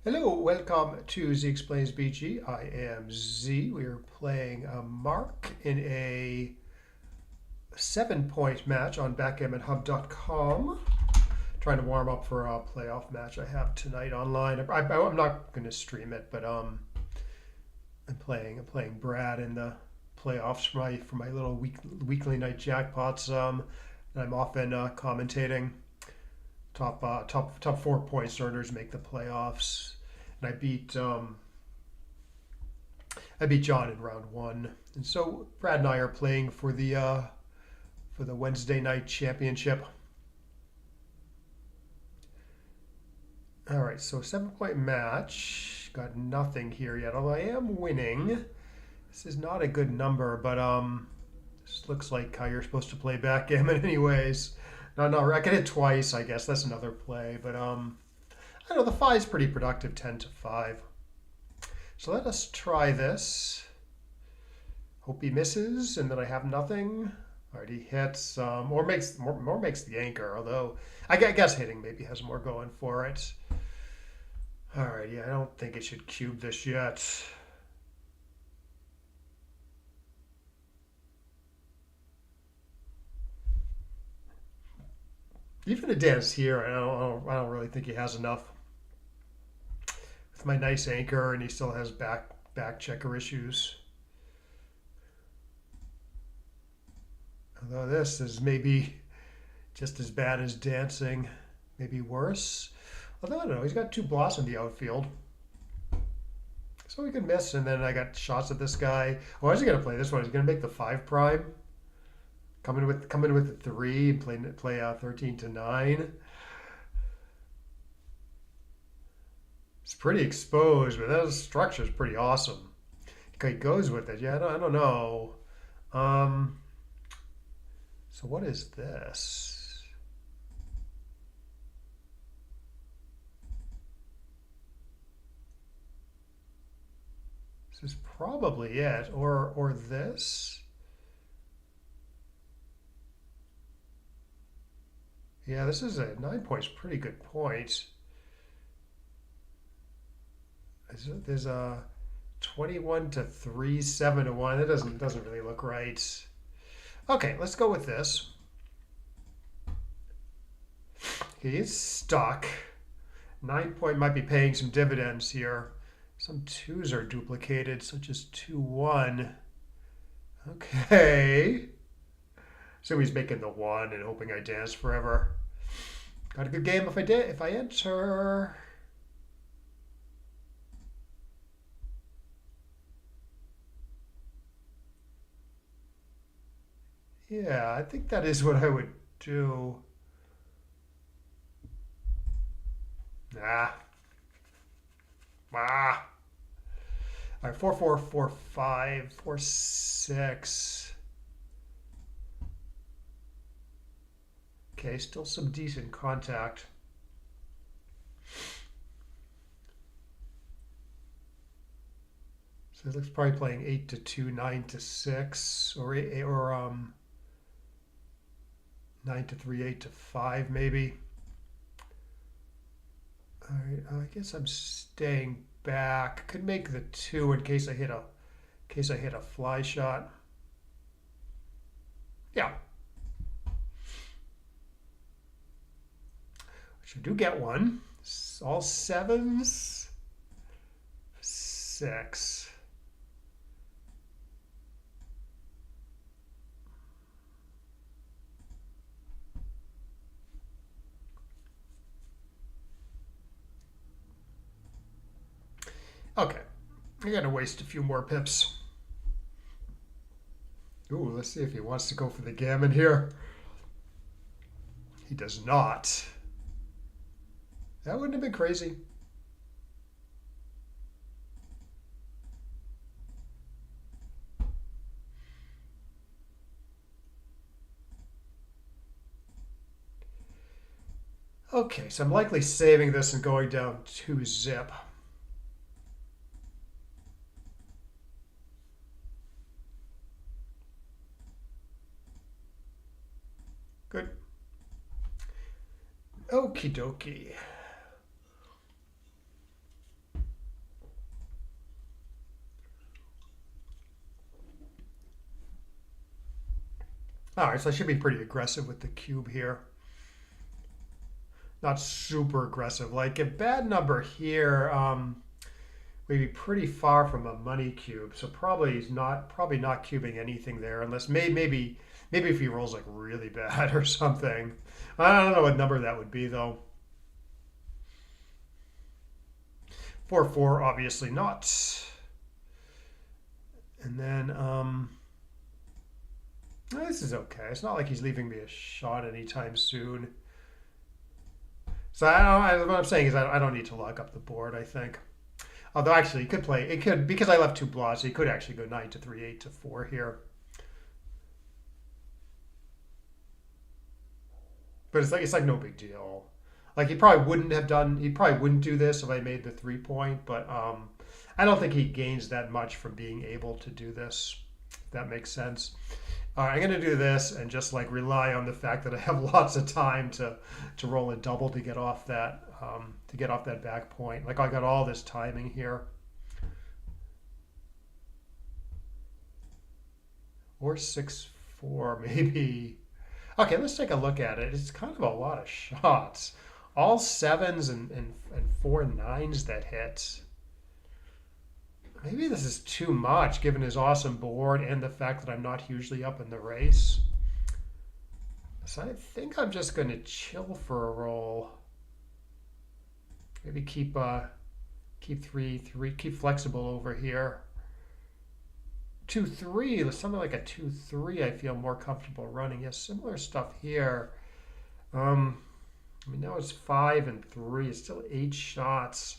Hello, welcome to Z Explains BG. I am Z. We are playing a Mark in a 7-point match on backgammonhub.com. Trying to warm up for a playoff match I have tonight online. I'm not going to stream it, but I'm playing Brad in the playoffs for my little weekly night jackpots. And I'm often commentating. Top 4 point earners make the playoffs, and I beat John in round one, and so Brad and I are playing for the Wednesday night championship. All right, so 7-point match. Got nothing here yet, although I am winning. This is not a good number, but this looks like how you're supposed to play backgammon, anyways. No, I can hit twice. I guess that's another play, but I don't know. The five's pretty productive, 10 to 5. So let us try this. Hope he misses, and then I have nothing. Already hits, or makes the anchor. Although I guess hitting maybe has more going for it. All right, yeah, I don't think it should cube this yet. Even a dance here, I don't really think he has enough with my nice anchor, and he still has back checker issues. Although this is maybe just as bad as dancing, maybe worse. Although I don't know, he's got two blocks in the outfield, so he could miss. And then I got shots at this guy. Oh, how's he gonna play this one? He's gonna make the 5 prime, coming with the 3 and play out 13 to 9. It's pretty exposed, but that structure is pretty awesome. He goes with it. Yeah, I don't know. Um, so what is this? This is probably it, or this. Yeah, this is a 9 point's pretty good point. There's a 21 to 3, 7 to 1. That doesn't really look right. Okay, let's go with this. He's stuck. 9 point might be paying some dividends here. Some twos are duplicated, such as 2-1. Okay. So he's making the 1 and hoping I dance forever. Got a good game if I enter. Yeah, I think that is what I would do. Nah. Ah. All right, 4-4-4-5, 4-6. Okay, still some decent contact. So it looks probably playing 8 to 2, 9 to 6, or 9 to 3, 8 to 5 maybe. All right, I guess I'm staying back. Could make the 2 in case I hit a fly shot. Yeah, which I do get one. All sevens. 6. Okay, I gotta waste a few more pips. Ooh, let's see if he wants to go for the gammon here. He does not. That wouldn't have been crazy. Okay, so I'm likely saving this and going down 2-zip. Good. Okie dokie. All right, so I should be pretty aggressive with the cube here. Not super aggressive. Like a bad number here, we'd be pretty far from a money cube. So probably not cubing anything there, unless maybe if he rolls like really bad or something. I don't know what number that would be though. 4-4, obviously not. And then this is okay. It's not like he's leaving me a shot anytime soon. So what I'm saying is I don't need to lock up the board, I think. Although actually he could because I left two blocks, he could actually go 9 to 3, 8 to 4 here. But it's like no big deal. Like he probably wouldn't do this if I made the 3-point, but I don't think he gains that much from being able to do this. If that makes sense. All right, I'm gonna do this and just like rely on the fact that I have lots of time to roll a double to get off that back point. Like I got all this timing here. Or 6-4 maybe. Okay, let's take a look at it. It's kind of a lot of shots. All sevens and 4 9s that hit. Maybe this is too much given his awesome board and the fact that I'm not hugely up in the race. So I think I'm just going to chill for a roll. Maybe keep 3-3, keep flexible over here. 2-3, something like a 2-3 I feel more comfortable running. Yes, similar stuff here. I mean, now it's 5 and 3. It's still 8 shots.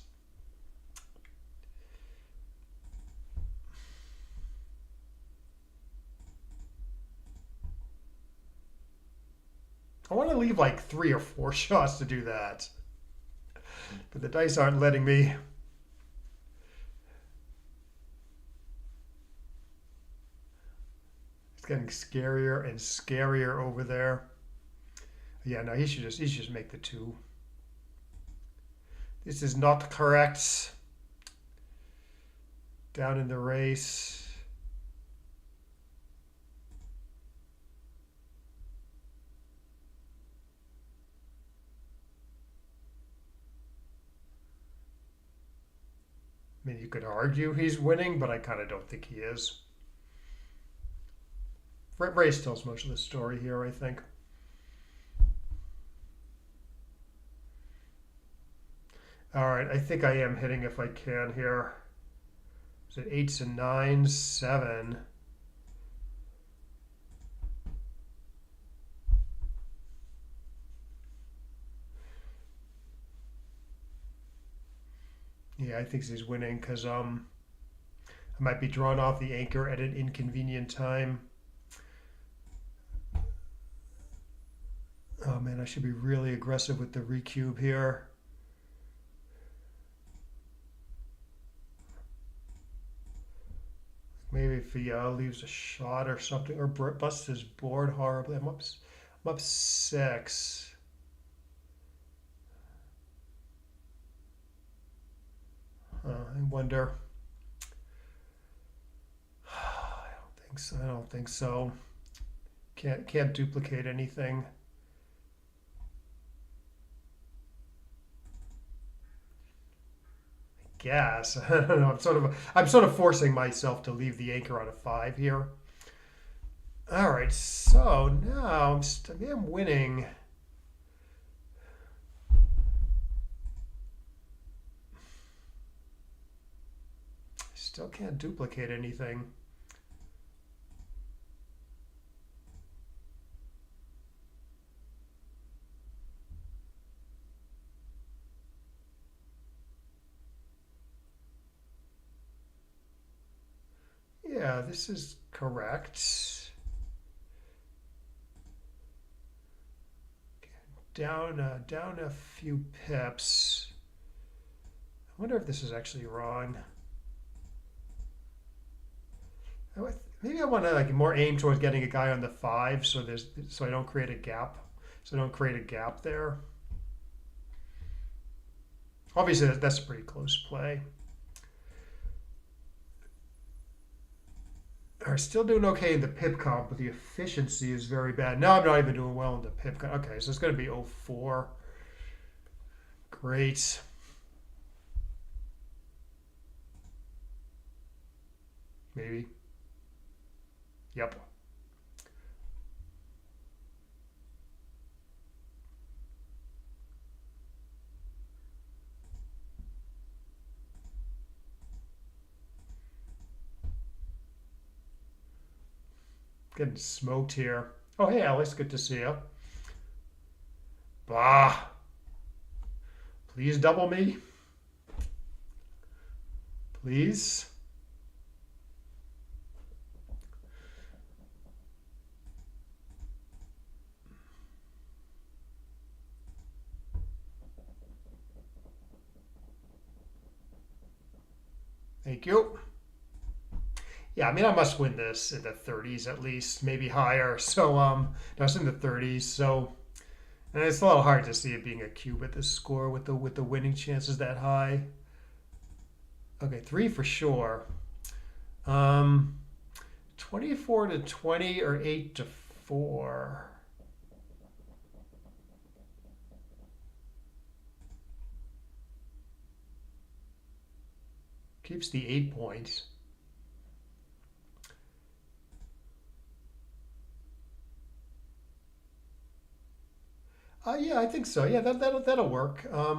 I want to leave like 3 or 4 shots to do that. But the dice aren't letting me. It's getting scarier and scarier over there. Yeah, no, he should just make the 2. This is not correct. Down in the race. I mean, you could argue he's winning, but I kind of don't think he is. Race tells most of the story here, I think. All right, I think I am hitting if I can here. Is it 8s and 9s? 7. Yeah, I think he's winning because I might be drawn off the anchor at an inconvenient time. Oh man, I should be really aggressive with the recube here. Maybe if he leaves a shot or something, or busts his board horribly. I'm up 6. I wonder. I don't think so. I don't think so. Can't duplicate anything. Guess. I don't know. I'm sort of forcing myself to leave the anchor on a 5 here. All right, so now I'm winning. Still can't duplicate anything. Yeah, this is correct. Down a few pips. I wonder if this is actually wrong. Maybe I want to like more aim towards getting a guy on the 5, so I don't create a gap. So I don't create a gap there. Obviously, that's a pretty close play. are still doing okay in the pip comp, but the efficiency is very bad. No, I'm not even doing well in the pip comp. Okay, so it's going to be 04. Great. Maybe. Yep. Getting smoked here. Oh, hey, Alex. Good to see you. Bah. Please double me. Please. Thank you. Yeah, I mean, I must win this in the 30s at least, maybe higher. So, no, it's in the 30s. So, and it's a little hard to see it being a cube at this score with the winning chances that high. Okay, three for sure. Um, 24 to 20 or 8 to 4. Keeps the 8 points. Yeah, I think so. Yeah, that'll work. Yeah,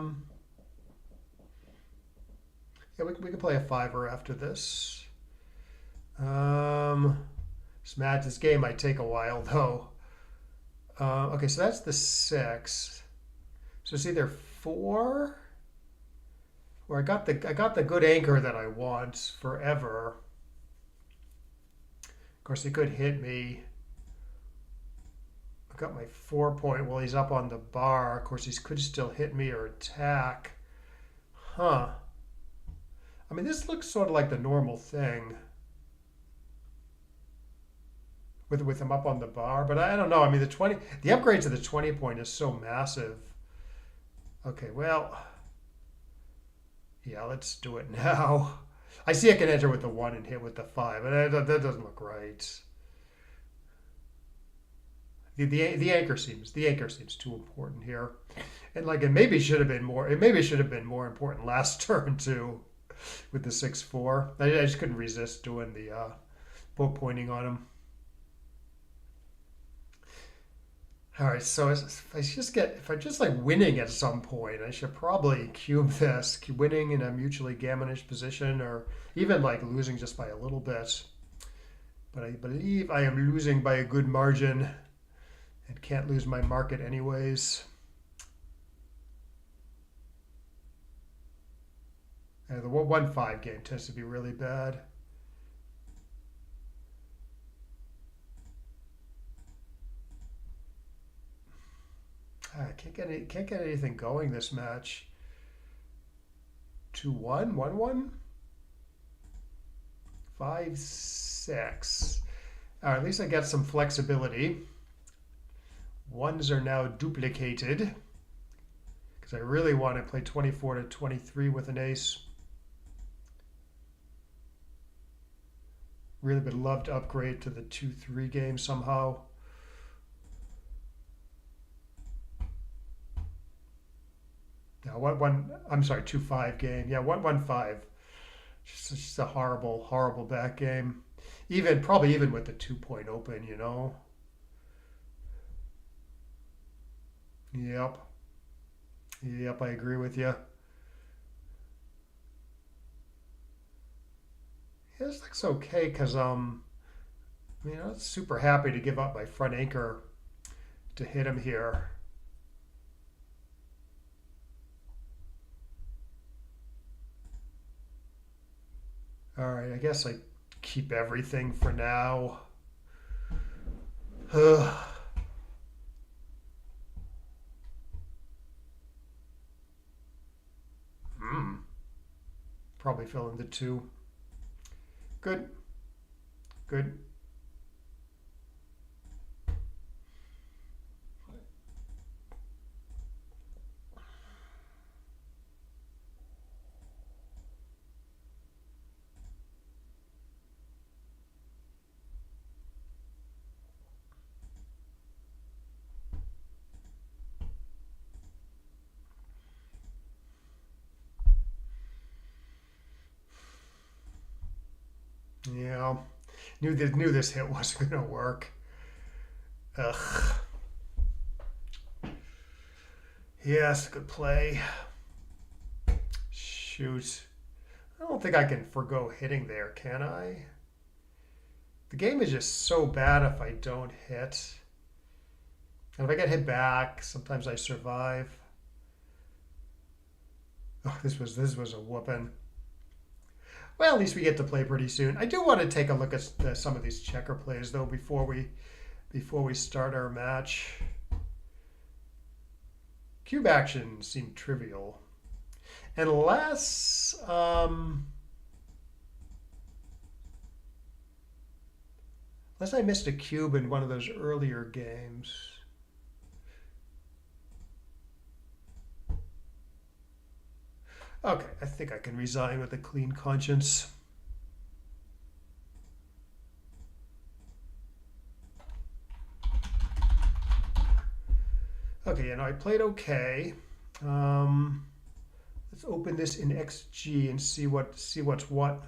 we can play a fiver after this. Um, this game might take a while though. Okay, so that's the 6. So it's either 4 or I got the good anchor that I want forever. Of course, he could hit me. I got my 4 point while he's up on the bar. Of course, he could still hit me or attack. Huh. I mean, this looks sort of like the normal thing with him up on the bar, but I don't know. I mean, the upgrade to the 20 point is so massive. Okay, well, yeah, let's do it now. I see I can enter with the 1 and hit with the 5, but that doesn't look right. The anchor seems too important here, and like it maybe should have been more. It maybe should have been more important last turn too, with the 6-4. I just couldn't resist doing the boat pointing on him. All right, so if I just like winning at some point, I should probably cube this, winning in a mutually gammonish position, or even like losing just by a little bit. But I believe I am losing by a good margin and can't lose my market anyways. The 1-5 game tends to be really bad. I can't get anything going this match. 2-1, 1-1, 5-6. All right, at least I got some flexibility. Ones are now duplicated because I really want to play 24 to 23 with an ace. Really would love to upgrade to the 2-3 game somehow. Yeah, I'm sorry, 2-5 game. Yeah, 1-1-5. Just a horrible, horrible back game. Probably even with the 2 point open, you know. Yep. Yep, I agree with you. Yeah, this looks okay because I'm not super happy to give up my front anchor to hit him here. All right, I guess I keep everything for now. Hmm. Probably fill in the 2. Good, good. Yeah. Knew this hit wasn't gonna work. Ugh. Yes, good play. Shoot. I don't think I can forgo hitting there, can I? The game is just so bad if I don't hit. And if I get hit back, sometimes I survive. Oh, this was a whooping. Well, at least we get to play pretty soon. I do want to take a look at some of these checker plays though before we start our match. Cube action seemed trivial, unless unless I missed a cube in one of those earlier games. Okay, I think I can resign with a clean conscience. Okay, I played okay. Let's open this in XG and see what's what.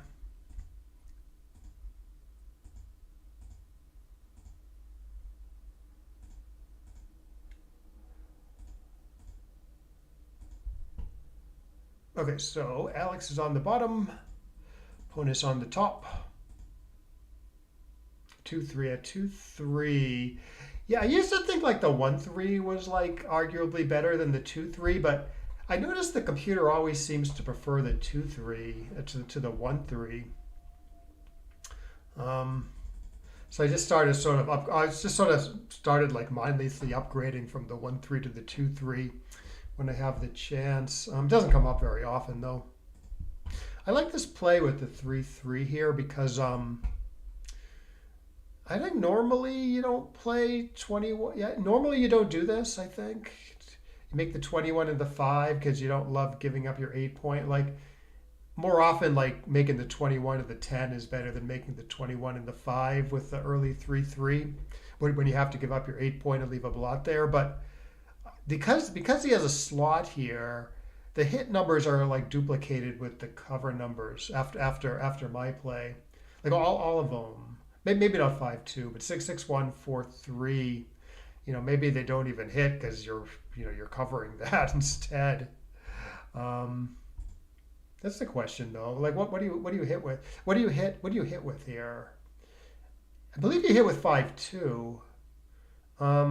Okay, so Alex is on the bottom, Ponus on the top. 2-3 at 2-3. Yeah, I used to think like the 1-3 was like arguably better than the 2-3, but I noticed the computer always seems to prefer the 2-3 to the 1-3. So I just started like mindlessly upgrading from the 1-3 to the 2-3 when I have the chance. It doesn't come up very often though. I like this play with the 3-3 here because I think normally you don't play 21. Yeah, normally you don't do this, I think. You make the 21 and the 5 because you don't love giving up your 8 point. Like more often like making the 21 and the 10 is better than making the 21 and the 5 with the early 3-3 when you have to give up your 8 point and leave a blot there. But because he has a slot here, the hit numbers are like duplicated with the cover numbers after my play. Like all of them. Maybe not 5-2, but 6-6-1, 4-3. Maybe they don't even hit because you're covering that instead. That's the question though. Like what do you hit with? What do you hit with here? I believe you hit with 5-2. I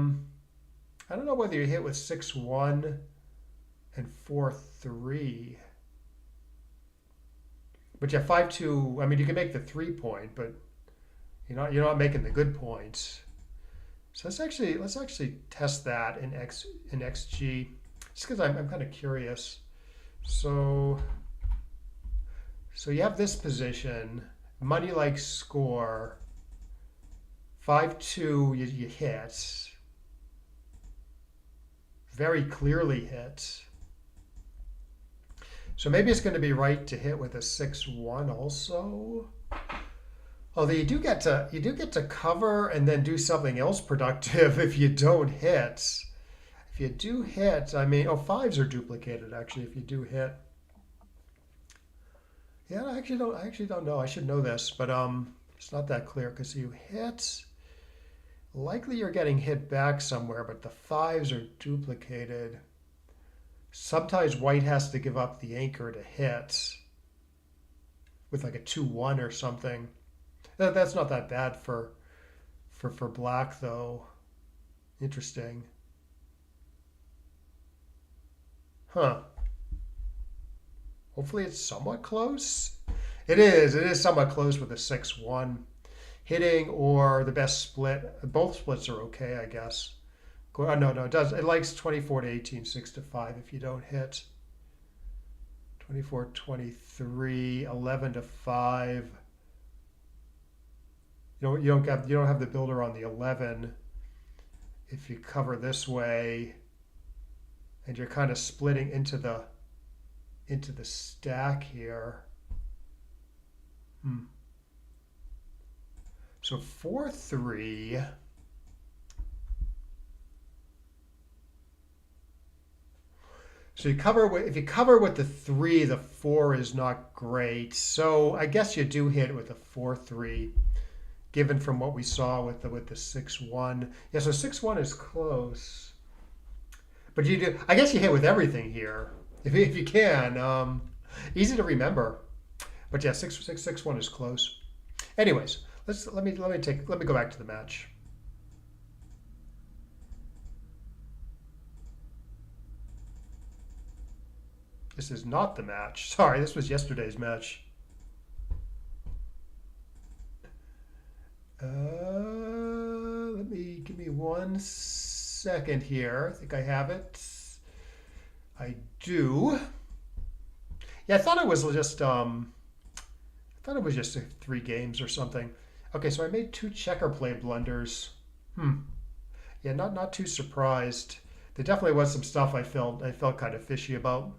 don't know whether you hit with 6-1 and 4-3. But yeah, 5-2. I mean, you can make the 3 point, but you're not making the good points. So let's actually test that in XG, just because I'm kind of curious. So you have this position, money like score, 5-2 you hit, very clearly hit. So maybe it's going to be right to hit with a 6-1 also. Although you do get to cover and then do something else productive if you don't hit. If you do hit, I mean, 5s are duplicated actually if you do hit. Yeah, I actually don't know. I should know this, but it's not that clear because you hit. Likely you're getting hit back somewhere, but the 5s are duplicated. Sometimes white has to give up the anchor to hit with like a 2-1 or something. That's not that bad for black though. Interesting. Huh. Hopefully it's somewhat close. It is somewhat close with a 6-1 hitting or the best split. Both splits are okay, I guess. No, it does. It likes 24-18, 6-5 if you don't hit. 24-23, 11-5. You don't have the builder on the 11 if you cover this way, and you're kind of splitting into the stack here. So 4-3. So you cover with, if you cover with the 3, the 4 is not great. So I guess you do hit with a 4-3, given from what we saw with the 6-1. Yeah, so 6-1 is close. But you do, I guess you hit with everything here, if you can. Easy to remember. But yeah, 6-1 is close. Anyways, let me go back to the match. This is not the match. Sorry, this was yesterday's match. Give me 1 second here. I think I have it. I do. Yeah, I thought it was just I thought it was just 3 games or something. Okay, so I made 2 checker play blunders. Yeah, not too surprised. There definitely was some stuff I felt kind of fishy about.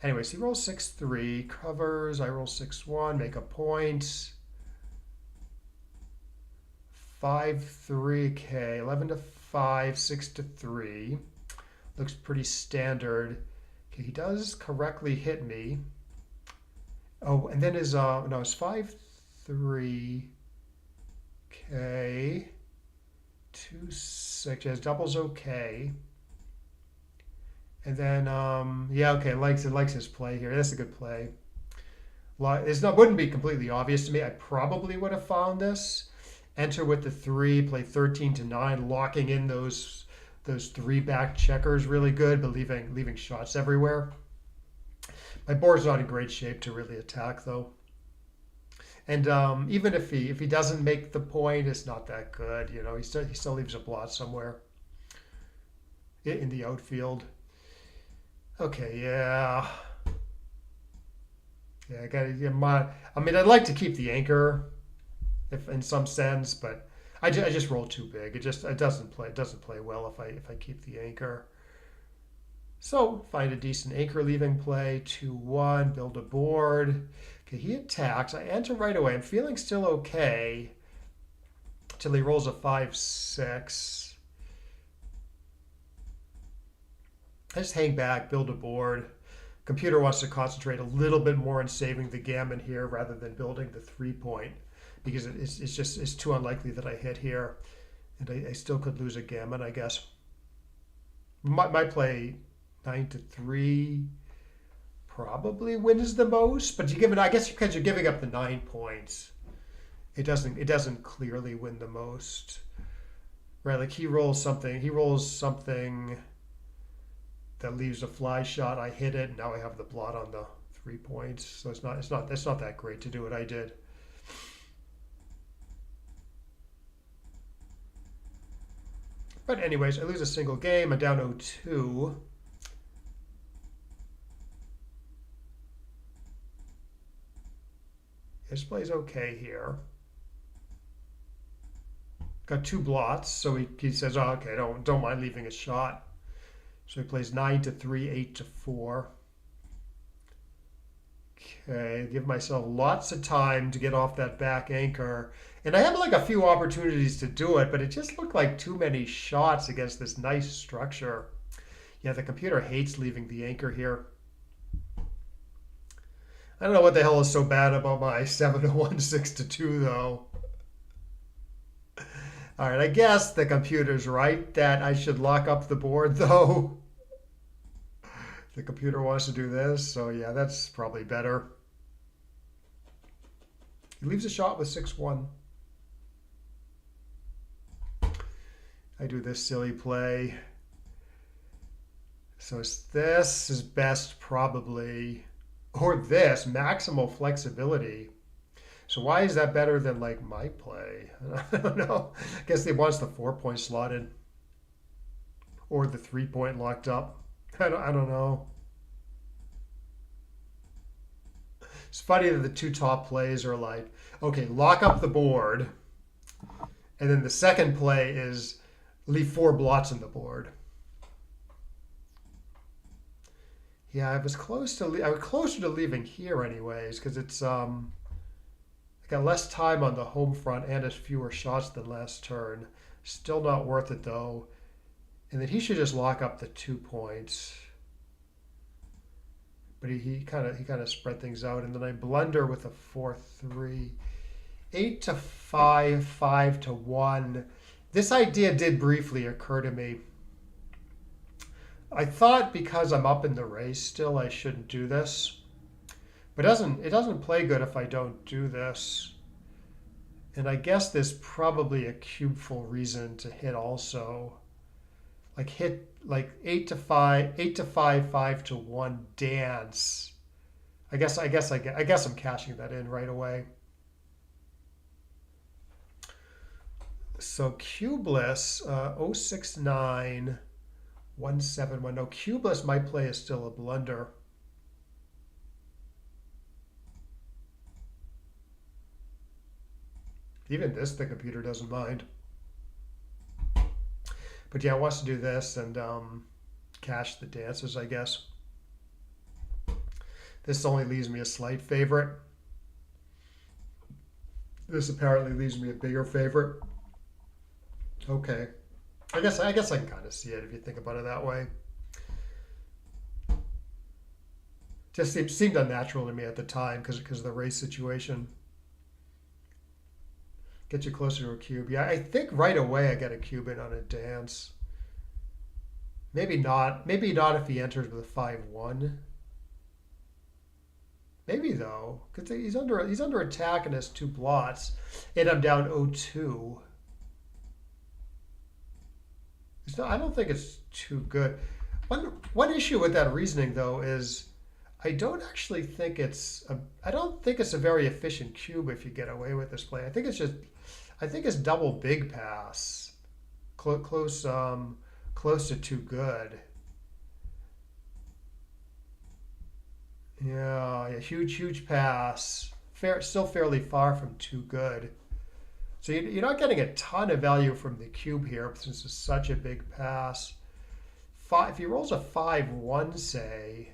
Anyways, he rolls 6-3, covers. I roll 6-1, make a point. 5-3. Okay, 11-5, 6-3. Looks pretty standard. Okay, he does correctly hit me. Oh, and then his no, it's 5-3. Okay, 2-6. His double's okay. And then yeah, okay, likes his play here. That's a good play. Wouldn't be completely obvious to me. I probably would have found this. Enter with the 3, play 13-9, locking in those 3 back checkers really good, but leaving shots everywhere. My board's not in great shape to really attack though. And even if he doesn't make the point, it's not that good. You know, he still leaves a blot somewhere in the outfield. Okay, yeah. Yeah, I got to get I mean, I'd like to keep the anchor, if in some sense, but I just rolled too big. It doesn't play well if I keep the anchor. So find a decent anchor leaving play. 2-1, build a board. Okay, he attacks. I enter right away. I'm feeling still okay till he rolls a 5-6. I just hang back, build a board. Computer wants to concentrate a little bit more on saving the gammon here rather than building the 3-point, because it's too unlikely that I hit here, and I still could lose a gammon, I guess. My play 9-3 probably wins the most, but I guess because you're giving up the 9 points, it doesn't clearly win the most, right? Like he rolls something that leaves a fly shot. I hit it, and now I have the blot on the 3 points. So it's not that great to do what I did. But anyways, I lose a single game. I'm down 0-2. His play's okay here. Got 2 blots, so he says, oh, okay, don't mind leaving a shot. So he plays 9-3, 8-4. Okay, give myself lots of time to get off that back anchor. And I had like a few opportunities to do it, but it just looked like too many shots against this nice structure. Yeah, the computer hates leaving the anchor here. I don't know what the hell is so bad about my 7-1, 6-2 though. All right, I guess the computer's right that I should lock up the board though. The computer wants to do this, so yeah, that's probably better. He leaves a shot with 6-1. I do this silly play. So this is best probably, or this, maximal flexibility. So why is that better than like my play? I don't know. I guess he wants the 4-point slotted or the 3-point locked up. I don't know. It's funny that the 2 top plays are like, okay, lock up the board. And then the second play is leave 4 blots in the board. Yeah, I was closer to leaving here anyways, because it's I got less time on the home front and has fewer shots than last turn. Still not worth it though. And then he should just lock up the 2 points. but he kind of spread things out, and then I blunder with a 4-3, 8-5, 5-1. This idea did briefly occur to me. I thought because I'm up in the race still, I shouldn't do this, but it doesn't play good if I don't do this. And I guess there's probably a cubeful reason to hit also. Like hit like 8-5, 8-5, 5-1 dance. I guess I'm cashing that in right away. So cubeless 069 171. No, cubeless my play is still a blunder. Even this the computer doesn't mind. But yeah, it wants to do this and cash the dances, I guess. This only leaves me a slight favorite. This apparently leaves me a bigger favorite. Okay. I guess I can kind of see it if you think about it that way. Just seemed unnatural to me at the time because of the race situation. Get you closer to a cube. Yeah, I think right away I get a cube in on a dance. Maybe not. Maybe not if he enters with a 5-1. Maybe though, because he's under attack and has two blots, and I'm down 0-2. It's not, I don't think it's too good. One issue with that reasoning though is I don't think it's a very efficient cube if you get away with this play. I think it's double big pass, close to too good. Yeah, huge pass. Still fairly far from too good. So you're not getting a ton of value from the cube here since it's such a big pass. If he rolls a 5-1, say,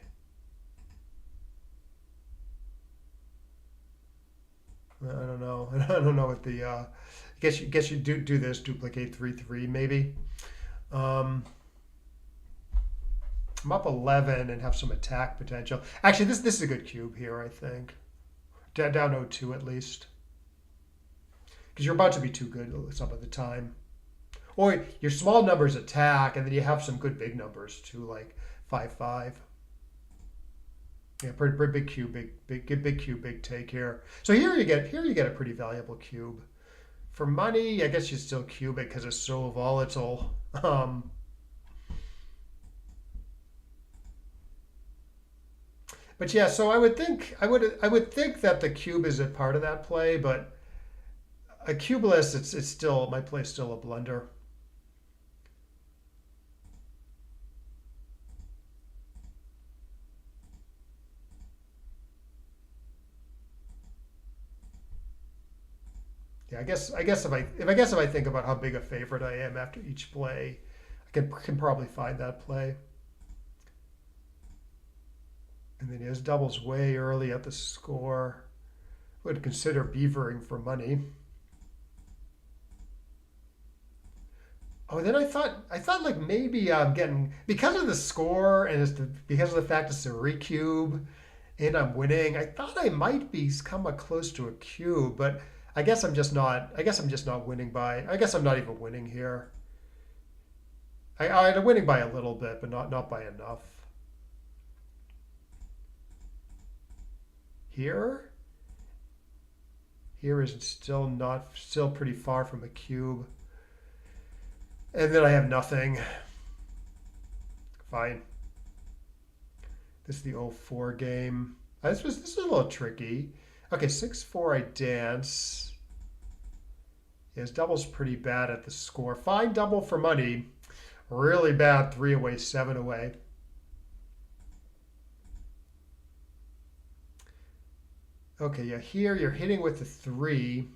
I don't know. I don't know what the. I guess you do this duplicate 3-3 maybe. I'm up 11 and have some attack potential. Actually, this is a good cube here, I think. Down 0-2 at least. Because you're about to be too good some of the time. Or your small numbers attack, and then you have some good big numbers too, like 5-5. Yeah, pretty big cube, big cube, big take here. So here you get a pretty valuable cube. For money, I guess you still cube it because it's so volatile. But yeah, so I would think that the cube is a part of that play, but a cubeless, it's still my play's still a blunder. Yeah, I guess if I think about how big a favorite I am after each play, I can probably find that play. And then his doubles way early at the score. Would consider beavering for money. Oh, then I thought like maybe I'm getting because of the score and because of the fact it's a recube and I'm winning. I thought I might be come close to a cube, but I guess I'm just not. I guess I'm just not winning by. I guess I'm not even winning here. I'm winning by a little bit, but not by enough. Here is still pretty far from a cube. And then I have nothing. Fine. This is the 0-4 game. This is a little tricky. Okay, 6-4 I dance. Yeah, his double's pretty bad at the score. Fine double for money. Really bad 3 away, 7 away. Okay, yeah, here you're hitting with the 3.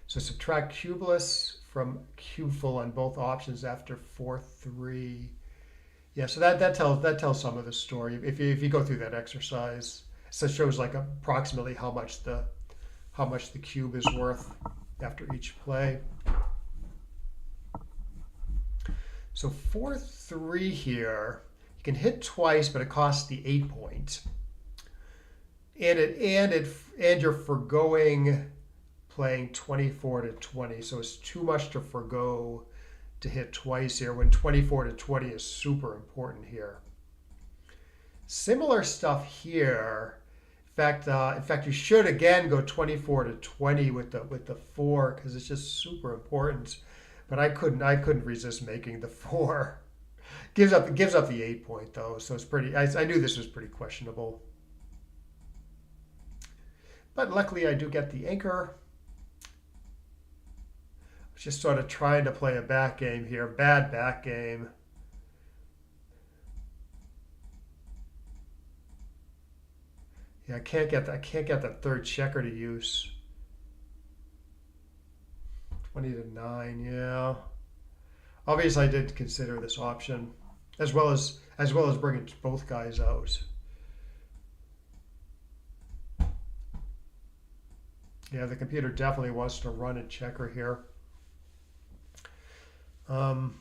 So subtract cubeless from cubeful on both options after 4-3. Yeah, so that tells some of the story. If you go through that exercise, so it shows like approximately how much the cube is worth after each play. So 4-3 here, you can hit twice, but it costs the 8 point. and you're foregoing playing 24 to 20, so it's too much to forego to hit twice here when 24 to 20 is super important here. Similar stuff here. In fact, you should again go 24 to 20 with the four because it's just super important. But I couldn't resist making the four. Gives up the 8 point though, so it's pretty. I knew this was pretty questionable. But luckily, I do get the anchor. Just sort of trying to play a back game here. Bad back game. Yeah, I can't get that third checker to use. 20 to 9, yeah. Obviously, I did consider this option, as well as bringing both guys out. Yeah, the computer definitely wants to run a checker here. Um,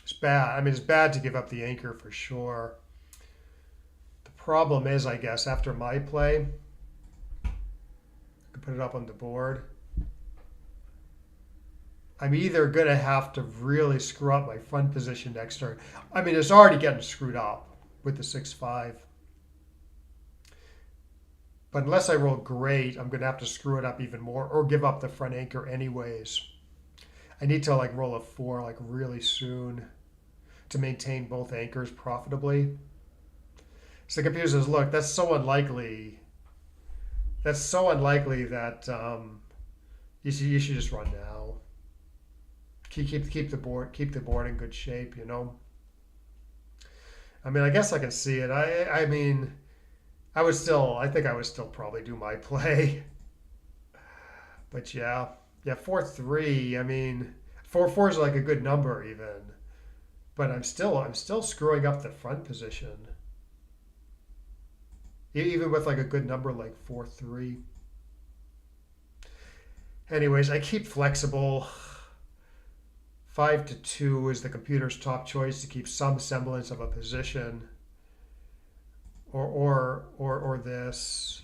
it's bad. I mean, it's bad to give up the anchor for sure. The problem is, I guess, after my play, I can put it up on the board. I'm either going to have to really screw up my front position next turn. I mean, it's already getting screwed up with the 6-5. But unless I roll great, I'm going to have to screw it up even more or give up the front anchor anyways. I need to like roll a 4 like really soon to maintain both anchors profitably. So the computer says, look, that's so unlikely. That's so unlikely that you should just run now. Keep the board in good shape, you know. I mean, I guess I can see it. I mean, I think I would still probably do my play. But yeah, 4-3. I mean, 4-4 is like a good number even, but I'm still screwing up the front position, even with like a good number like 4-3. Anyways, I keep flexible. 5-2 is the computer's top choice to keep some semblance of a position, or this.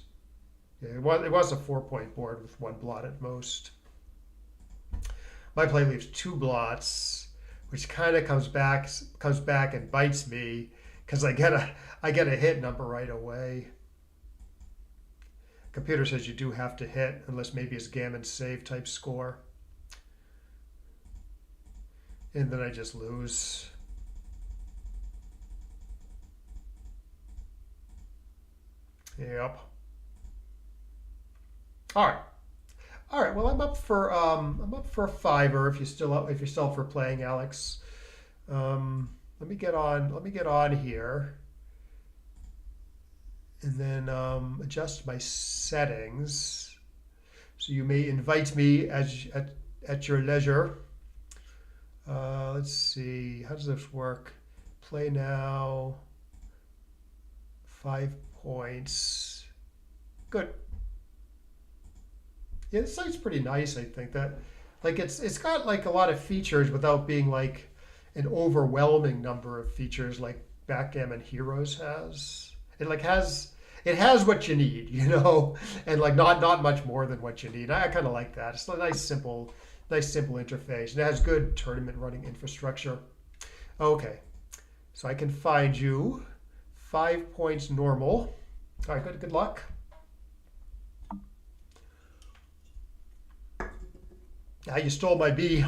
Yeah, it was a 4 point board with one blot at most. My play leaves two blots, which kind of comes back and bites me because I get a hit number right away. Computer says you do have to hit unless maybe it's gammon save type score. And then I just lose. Yep. All right. All right. Well, I'm up for a fiver if you're still up for playing, Alex. Let me get on here and then adjust my settings. So you may invite me at your leisure. Let's see. How does this work? Play now. 5 points. Good. Yeah, this site's pretty nice. I think that, like, it's got like a lot of features without being like an overwhelming number of features like Backgammon Heroes has. It has what you need, you know, and like not much more than what you need. I kind of like that. It's a nice simple interface, and it has good tournament running infrastructure. Okay, so I can find you 5 points normal. All right, good luck. Ah, you stole my B.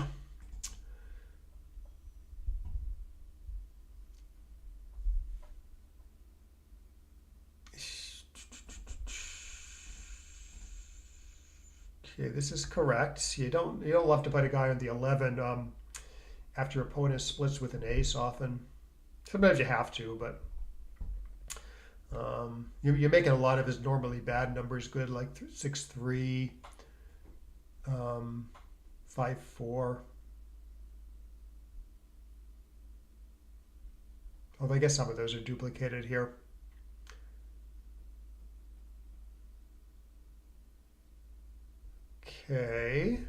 Okay, this is correct. You don't love to put a guy on the 11 after your opponent splits with an ace often. Sometimes you have to, but you're making a lot of his normally bad numbers good, like 6-3, 5-4. Although I guess some of those are duplicated here. Okay.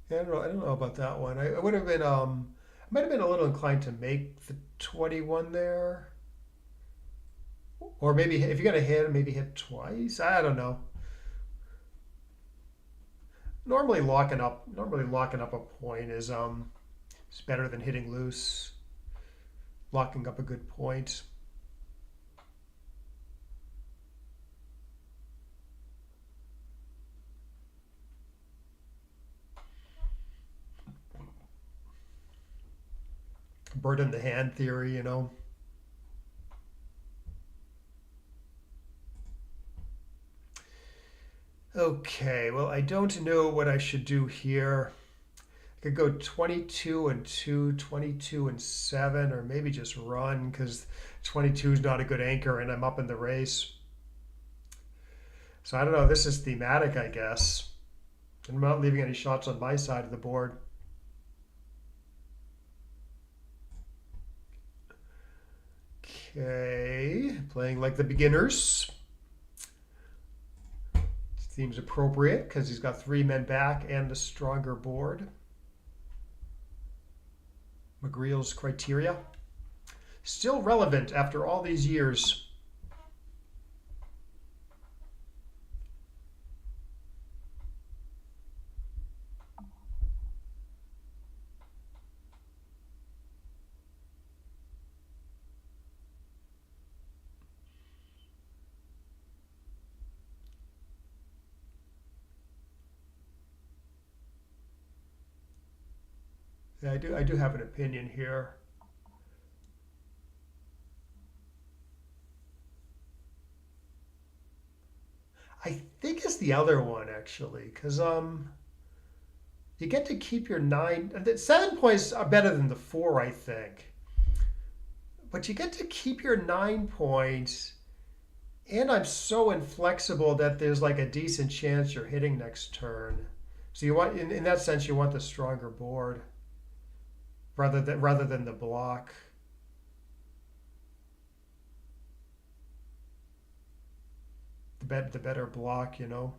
I don't know about that one. I would have been I might have been a little inclined to make the 21 there. Or maybe if you're gonna hit, maybe hit twice. I don't know. Normally locking up a point is better than hitting loose. Locking up a good point. Bird in the hand theory, you know. Okay, well, I don't know what I should do here. I could go 22 and 2, 22 and 7, or maybe just run because 22 is not a good anchor and I'm up in the race. So I don't know. This is thematic, I guess. I'm not leaving any shots on my side of the board. Okay, playing like the beginners. Seems appropriate because he's got 3 men back and a stronger board. McGreal's criteria. Still relevant after all these years. Yeah, I do have an opinion here. I think it's the other one actually, because you get to keep your 9. The 7 points are better than the 4, I think. But you get to keep your 9 points, and I'm so inflexible that there's like a decent chance you're hitting next turn. So you want, in that sense, you want the stronger board rather than the block. The better block, you know.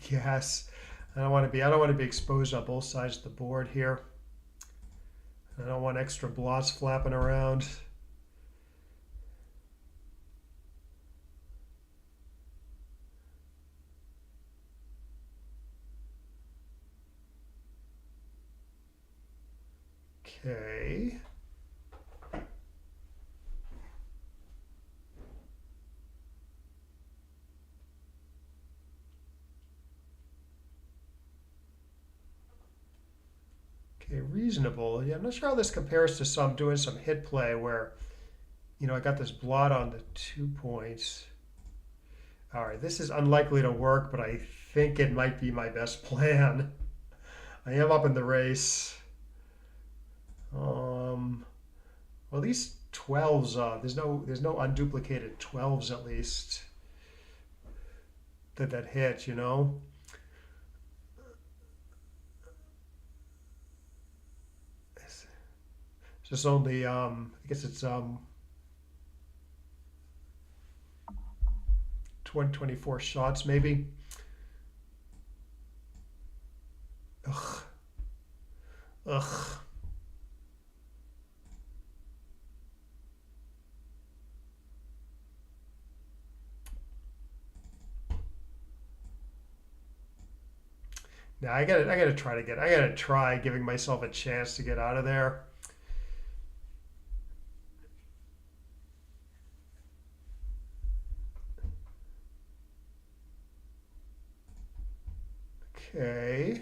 Yes, I don't want to be exposed on both sides of the board here. I don't want extra blots flapping around. Okay. Okay, reasonable. Yeah, I'm not sure how this compares to some doing some hit play where, I got this blot on the 2 points. All right, this is unlikely to work, but I think it might be my best plan. I am up in the race. Well, these 12s, there's no unduplicated 12s at least that hit, you know. It's just only I guess it's 24 shots maybe. Ugh. Ugh. Now I gotta try giving myself a chance to get out of there. Okay.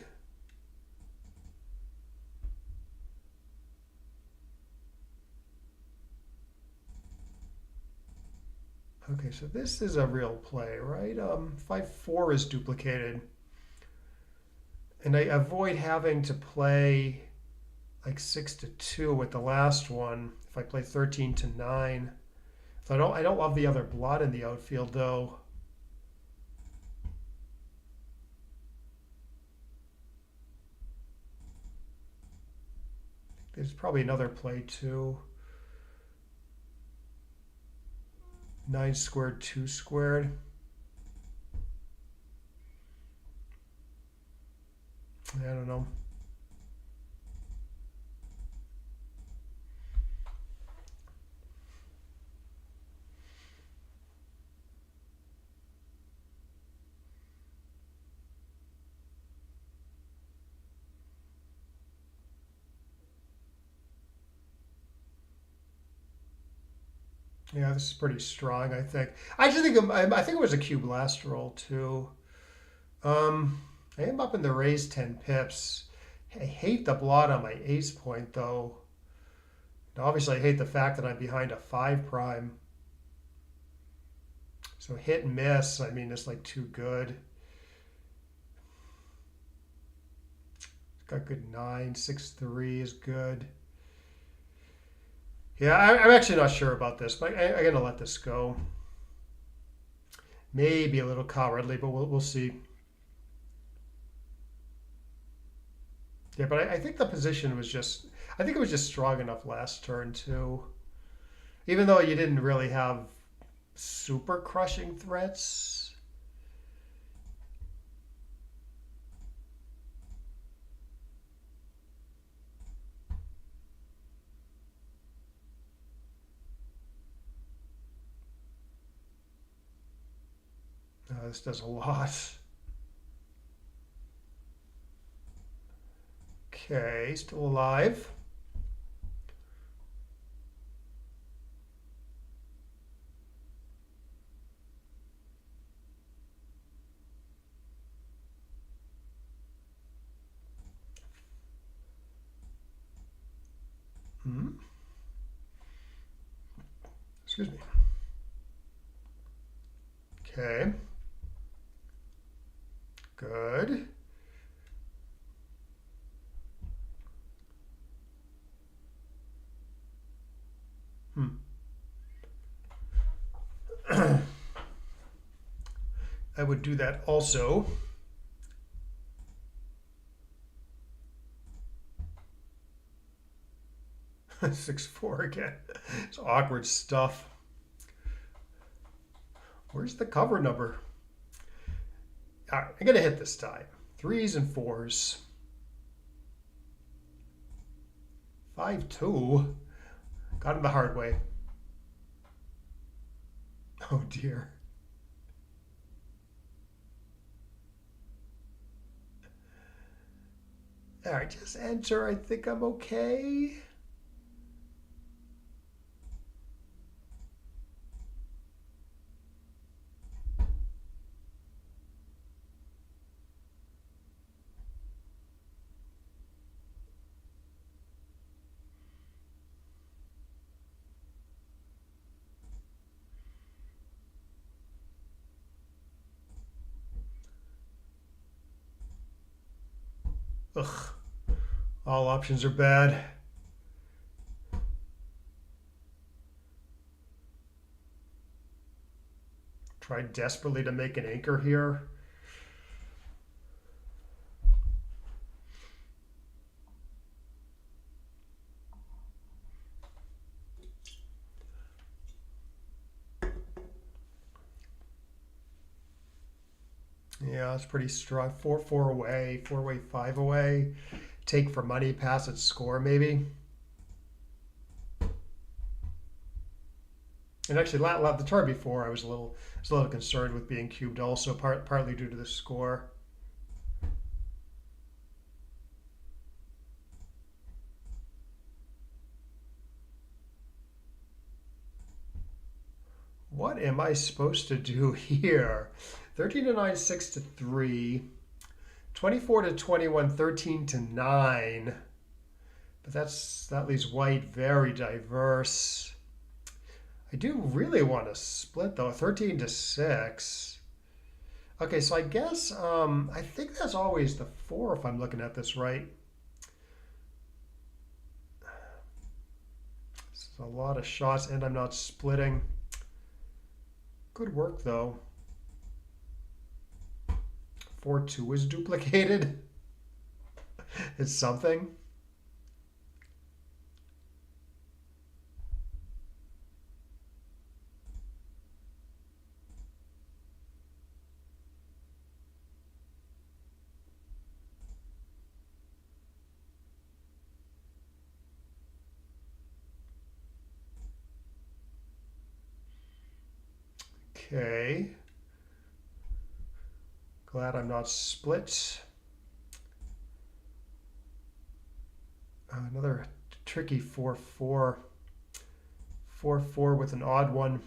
Okay, so this is a real play, right? 5-4 is duplicated. And I avoid having to play like 6-2 with the last one if I play 13-9. So I don't love the other blot in the outfield though. There's probably another play too. 9 squared, 2 squared. I don't know. Yeah, this is pretty strong, I think. I just think I think it was a cube last roll too. Um, I am up in the raise 10 pips. I hate the blot on my ace point though. Now, obviously, I hate the fact that I'm behind a 5 prime. So hit and miss, I mean, it's like too good. It's got good 9, 6, 3 is good. Yeah, I'm actually not sure about this, but I'm going to let this go. Maybe a little cowardly, but we'll see. Yeah, but I think the position was just, I think it was just strong enough last turn too. Even though you didn't really have super crushing threats. This does a lot. Okay, still alive. Excuse me. Okay. Good. I would do that also. Six four again. It's awkward stuff. Where's the cover number? All right, I'm gonna hit this time. 3s and 4s. 5-2. Got him the hard way. Oh dear. All right, just enter. I think I'm okay. Ugh. All options are bad. Try desperately to make an anchor here. Yeah, it's pretty strong. 4-4 away, 4-way, 5 away. Take for money, pass it, score maybe. And actually, the turn before, I was a little concerned with being cubed, also partly due to the score. What am I supposed to do here? 13 to 9, 6 to 3. 24 to 21, 13 to 9. But that leaves white very diverse. I do really want to split though. 13 to 6. Okay, so I guess I think that's always the 4 if I'm looking at this right. This is a lot of shots and I'm not splitting. Good work though. 4-2 is duplicated. It's something. Okay. Glad I'm not split. Another tricky 4-4. 4-4 with an odd one.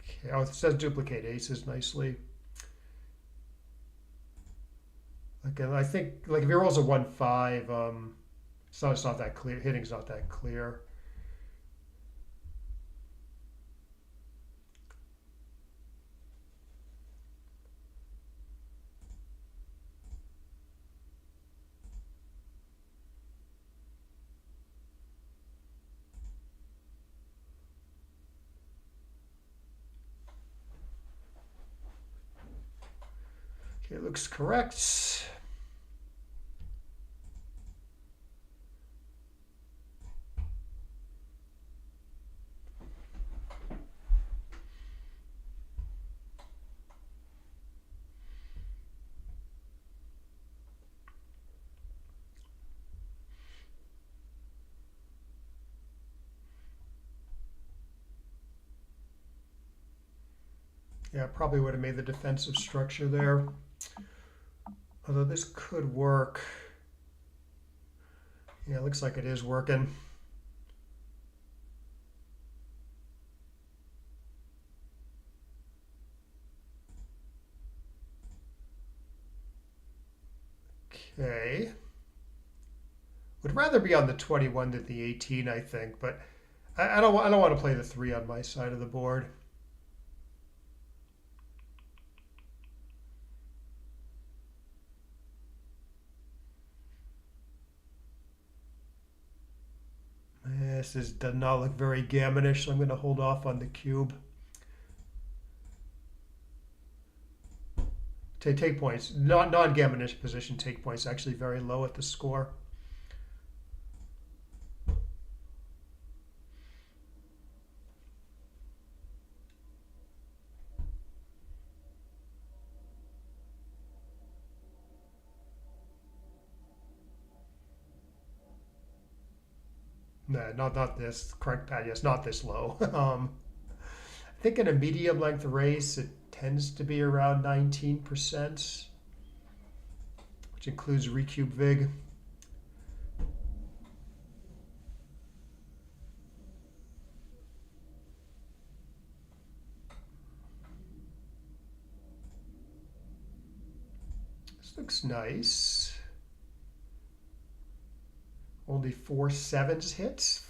Okay. Oh, it says duplicate aces nicely. Like, I think, like, if he rolls a 1-5, it's not that clear. Hitting's not that clear. Okay, it looks correct. Yeah, probably would have made the defensive structure there. Although this could work. Yeah, it looks like it is working. Okay. Would rather be on the 21 than the 18, I think, but I don't want to play the 3 on my side of the board. This does not look very gammonish, so I'm going to hold off on the cube. Take points. Non-gammonish position take points actually very low at the score. No, not this. Correct, Pat. Yes, not this low. I think in a medium length race, it tends to be around 19%, which includes recube vig. This looks nice. Only 4 7s hit.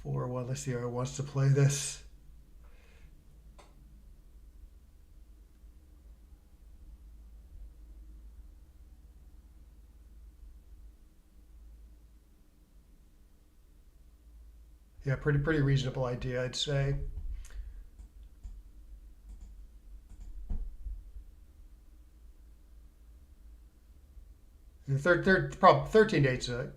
4-1. Let's see how it wants to play this. Yeah, pretty reasonable idea, I'd say. Third, 13 days a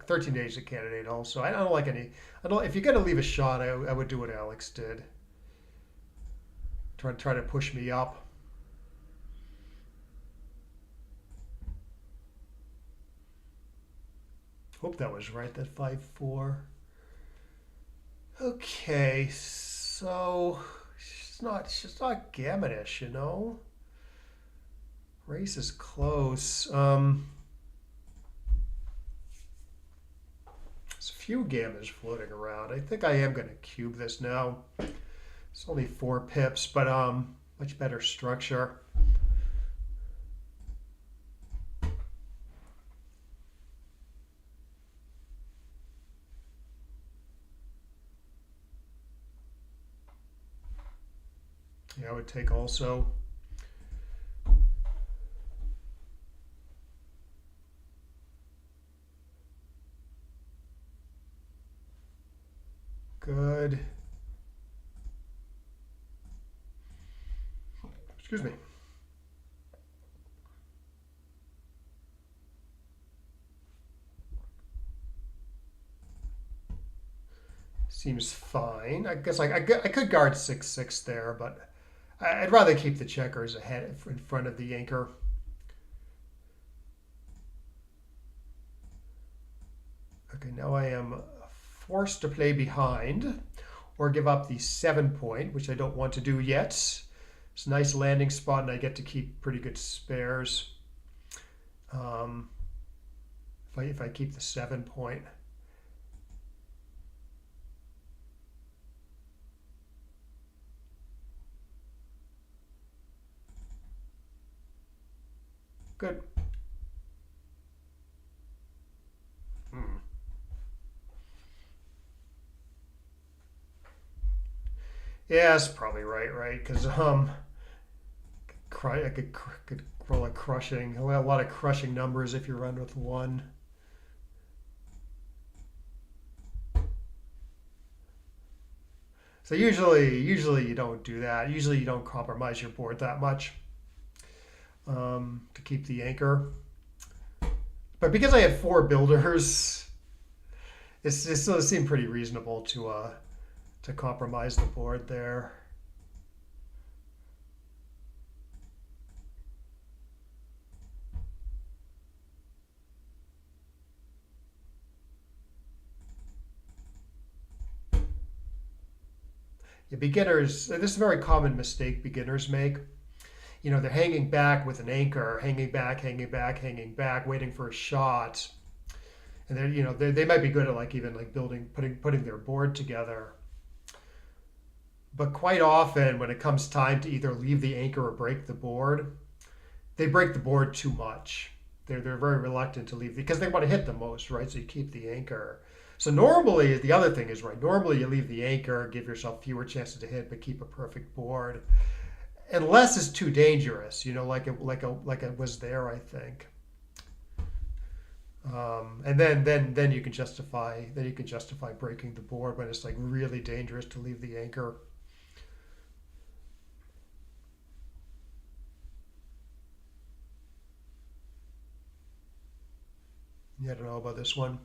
candidate also. I don't like any. I don't. If you're gonna leave a shot, I would do what Alex did. Try to push me up. Hope that was right. That 5-4. Okay, so she's not gammonish, you know. Race is close. There's a few gammas floating around. I think I am going to cube this now. It's only 4 pips, but much better structure. Yeah, I would take also. Good. Excuse me. Seems fine. I guess I could guard 6-6 there, but I'd rather keep the checkers ahead in front of the anchor. Okay, now I am forced to play behind or give up the 7 point, which I don't want to do yet. It's a nice landing spot, and I get to keep pretty good spares um, if I keep the 7 point. Good. Yeah, that's probably right? Because I could roll a crushing, a lot of crushing numbers if you run with one. So usually you don't do that. Usually you don't compromise your board that much to keep the anchor. But because I had 4 builders, it still seemed pretty reasonable to compromise the board there. Yeah, beginners, this is a very common mistake beginners make. They're hanging back with an anchor, hanging back, waiting for a shot. And then, they might be good at like even like putting their board together. But quite often when it comes time to either leave the anchor or break the board, they break the board too much. They're very reluctant to leave because they want to hit the most, right? So you keep the anchor. So normally the other thing is right. Normally you leave the anchor, give yourself fewer chances to hit, but keep a perfect board. Unless it's too dangerous, like it was there, I think. And then you can justify breaking the board when it's like really dangerous to leave the anchor. Yeah, I don't know about this one.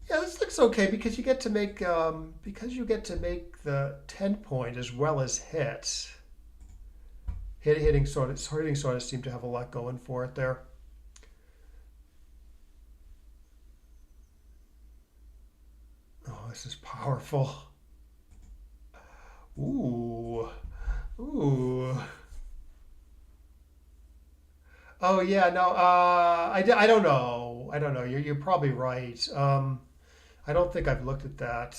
Yeah, this looks okay because you get to make the 10 point as well as hit. Hitting sort of seem to have a lot going for it there. Oh, this is powerful. Ooh, ooh. Oh yeah, no. I don't know. I don't know. You're probably right. I don't think I've looked at that.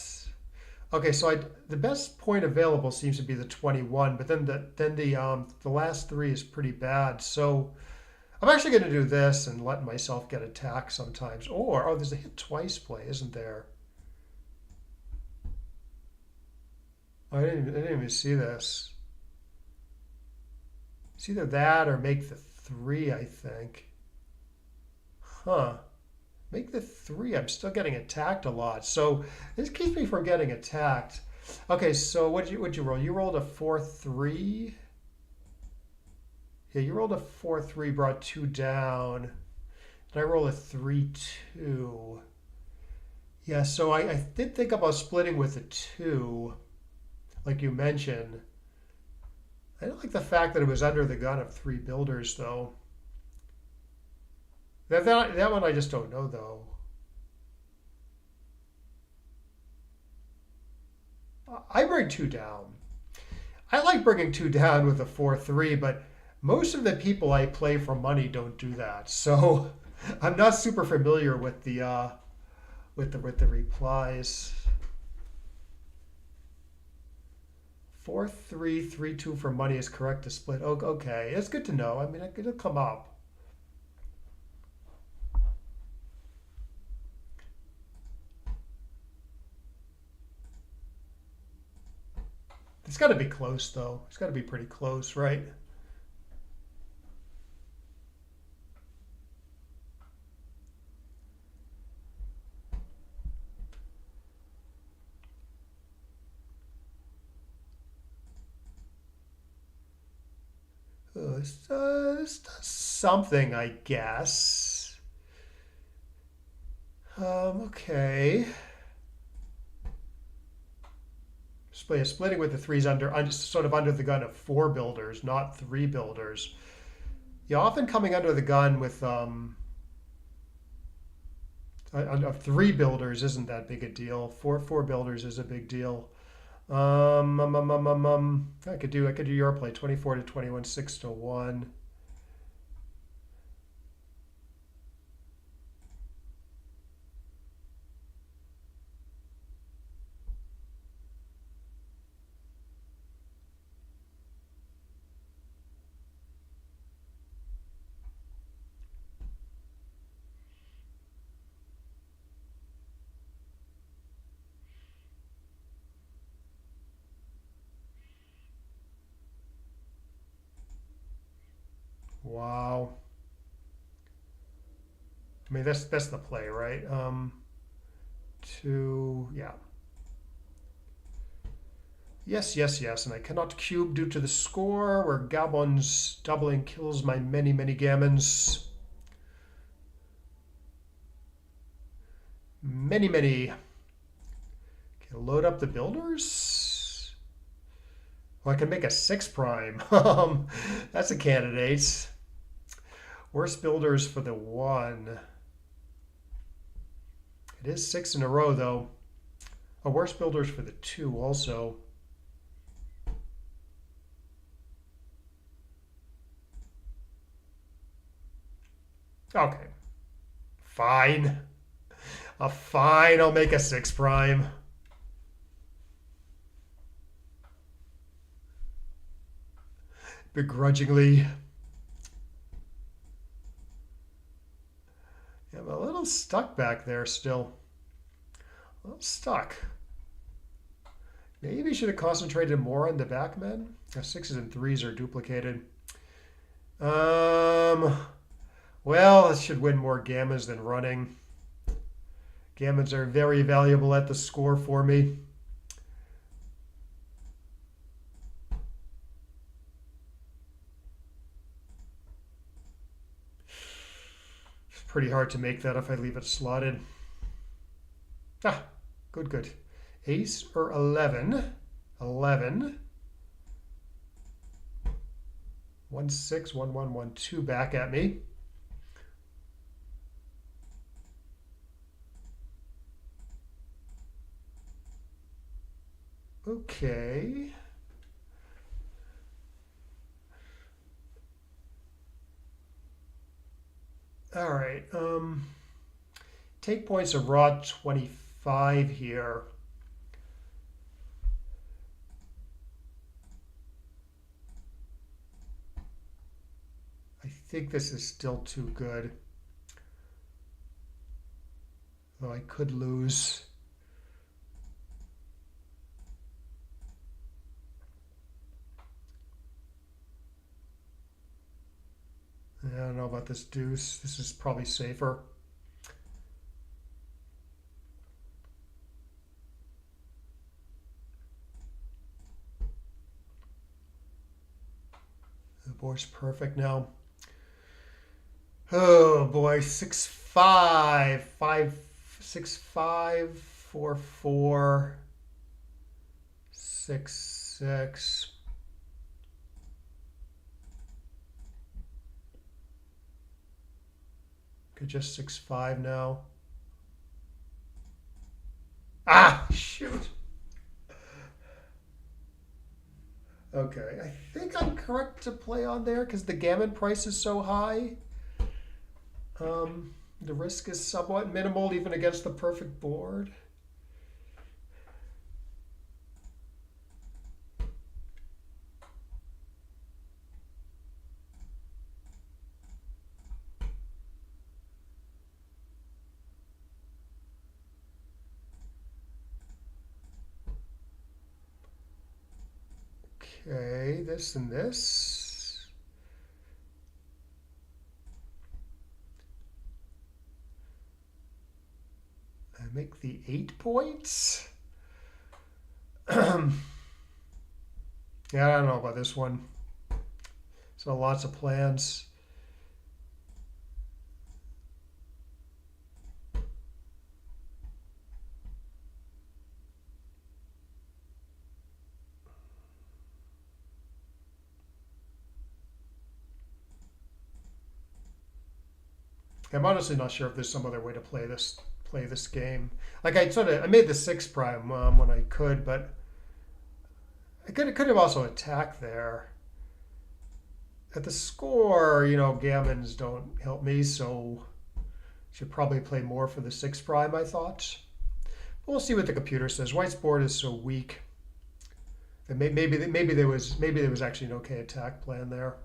Okay, so the best point available seems to be the 21, but then the last three is pretty bad. So I'm actually going to do this and let myself get attacked sometimes. Or there's a hit twice play, isn't there? Oh, I didn't even see this. It's either that or make the 3, I think. Huh. Make the 3. I'm still getting attacked a lot. So this keeps me from getting attacked. Okay, so what'd you roll? You rolled a 4-3. Yeah, you rolled a 4-3, brought 2 down. And I rolled a 3-2. Yeah, so I did think about splitting with a 2, like you mentioned. I don't like the fact that it was under the gun of 3 builders, though. That one I just don't know, though. I bring 2 down. I like bringing 2 down with a 4-3, but most of the people I play for money don't do that. So I'm not super familiar with the replies. 4-3, 3-2 for money is correct to split. Oh, okay, it's good to know. I mean, it'll come up. It's got to be close, though. It's got to be pretty close, right? This does something, I guess. Okay. Splitting with the 3's sort of under the gun of 4 builders, not 3 builders. You're often coming under the gun with Of three builders isn't that big a deal. Four builders is a big deal. I could do your play 24 to 21, 6 to 1. Wow. I mean that's the play, right? Two, yeah. Yes, yes, yes, and I cannot cube due to the score, where Gabon's doubling kills my many gammons. Many. Okay, load up the builders. Well, I can make a 6 prime. That's a candidate. Worst builders for the 1. It is 6 in a row, though. Oh, worst builders for the 2 also. Okay. Fine. Fine, I'll make a 6 prime. Begrudgingly. I'm a little stuck back there still. A little stuck. Maybe should have concentrated more on the backmen. 6s and 3s are duplicated. Well, it should win more gammas than running. Gammas are very valuable at the score for me. It's pretty hard to make that if I leave it slotted. Ah, good. Ace or 11. 11. 1 6 1 1 1 2 back at me. Okay. All right. Take points of raw 25 here. I think this is still too good. Though I could lose. I don't know about this deuce. This is probably safer. The board's perfect now. Oh boy, 6 5 5 6 5 4 4 6 6. Could just 6 5 now. Ah, shoot. Okay, I think I'm correct to play on there because the gammon price is so high. The risk is somewhat minimal even against the perfect board. Okay, this and this. I make the 8 points. Yeah, I don't know about this one. So lots of plans. I'm honestly not sure if there's some other way to play this play this game. Like I made the 6' when I could, but I could have also attacked there. At the score, gammons don't help me, so should probably play more for the 6', I thought. We'll see what the computer says. White's board is so weak. And maybe there was actually an okay attack plan there.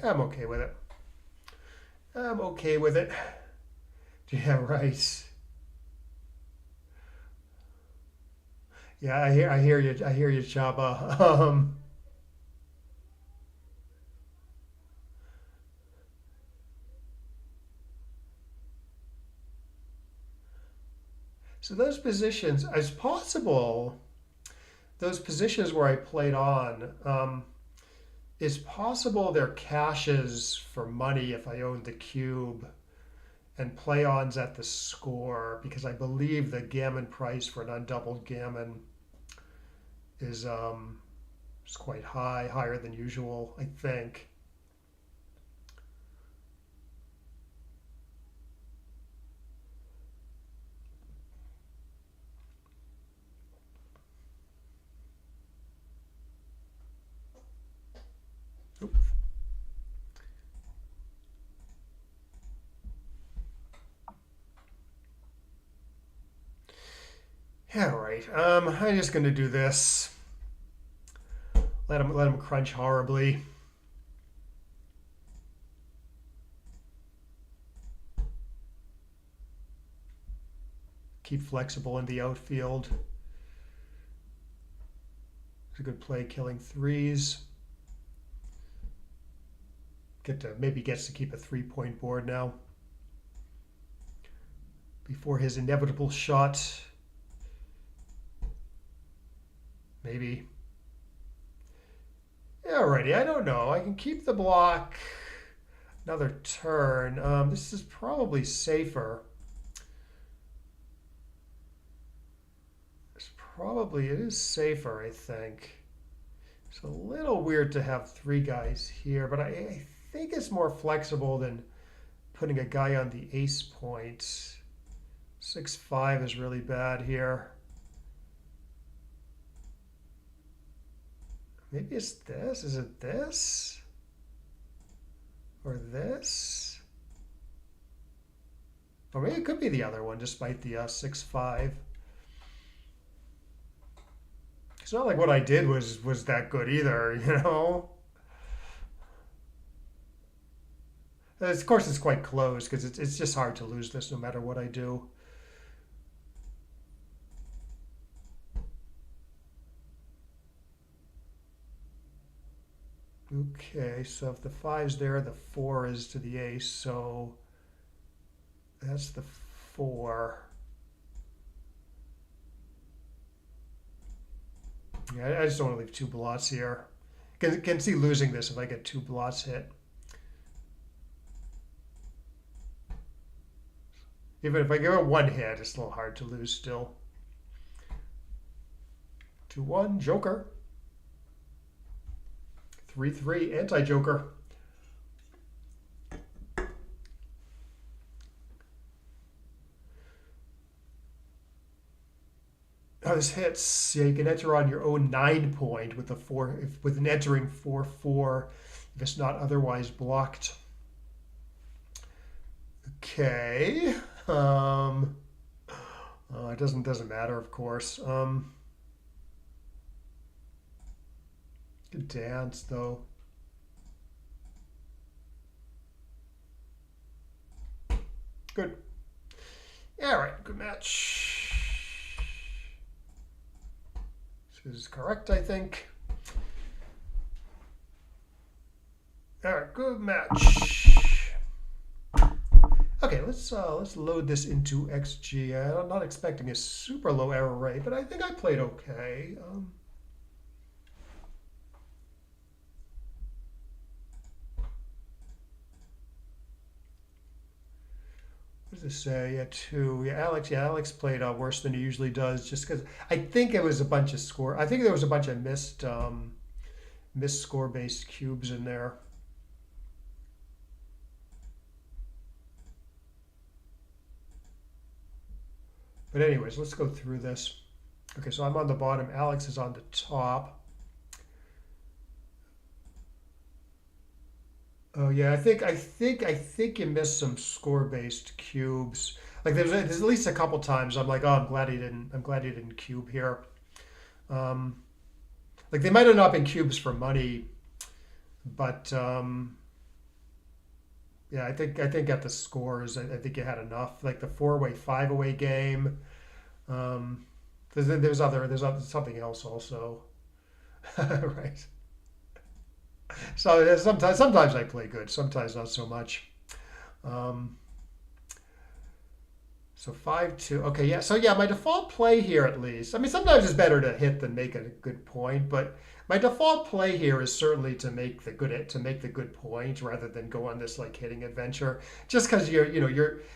I'm okay with it. I'm okay with it. Yeah, right. Yeah, I hear you. I hear you, Chaba. So those positions, as possible, those positions where I played on, it's possible they're caches for money if I own the cube and play ons at the score because I believe the gammon price for an undoubled gammon is is quite high, higher than usual, I think. Oop. Yeah, right. I'm just gonna do this. Let him crunch horribly. Keep flexible in the outfield. It's a good play, killing threes. Maybe gets to keep a 3-point board now. Before his inevitable shot. Maybe. Alrighty, I don't know. I can keep the block another turn. This is probably safer. It is safer, I think. It's a little weird to have 3 guys here, but I think it's more flexible than putting a guy on the ace point. 6-5 is really bad here. Maybe it's this. Is it this? Or this? Or maybe it could be the other one, despite the 6-5. It's not like what I did was that good either, Of course, it's quite close because it's just hard to lose this no matter what I do. Okay, so if the 5's there, the 4 is to the ace, so that's the 4. Yeah, I just don't want to leave 2 blots here. Can see losing this if I get 2 blots hit. Even if I give it 1 hit, it's a little hard to lose still. 2-1, Joker. 3-3, anti-Joker. Oh, this hits. Yeah, you can enter on your own 9-point with with an entering 4-4 if it's not otherwise blocked. Okay. It doesn't matter, of course. Good dance though. Good. All right, good match. This is correct, I think. All right, good match. Okay, let's load this into XG. I'm not expecting a super low error rate, but I think I played okay. What does this say? Yeah, 2. Yeah, Alex played worse than he usually does, just because I think it was a bunch of score. I think there was a bunch of missed score-based cubes in there. But anyways, let's go through this. Okay, so I'm on the bottom. Alex is on the top. Oh yeah, I think you missed some score-based cubes. Like there's at least a couple times I'm like, oh, I'm glad he didn't cube here. Um, like they might have not been cubes for money, but yeah, I think at the scores, I think you had enough. Like the four-way, five-away game. Um, there's something else also, right? So sometimes I play good, sometimes not so much. Um, so 5-2. Okay, yeah. So yeah, my default play here at least. I mean, sometimes it's better to hit than make a good point, but my default play here is certainly to make the good point rather than go on this like hitting adventure. Just because your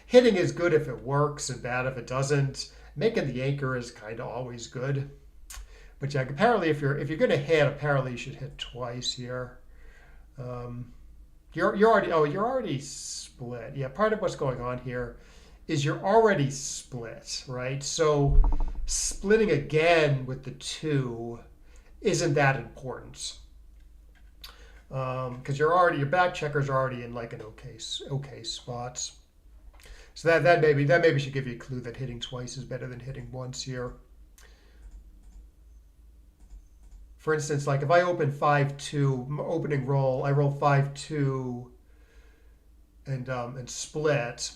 hitting is good if it works and bad if it doesn't. Making the anchor is kind of always good. But yeah, apparently if you're gonna hit, apparently you should hit twice here. Um, you're already split. Yeah, part of what's going on here is you're already split, right? So splitting again with the 2 isn't that important because your back checkers are already in like an okay spots. So that maybe should give you a clue that hitting twice is better than hitting once here. For instance, like if I open 5-2 opening roll, I roll 5-2 and split,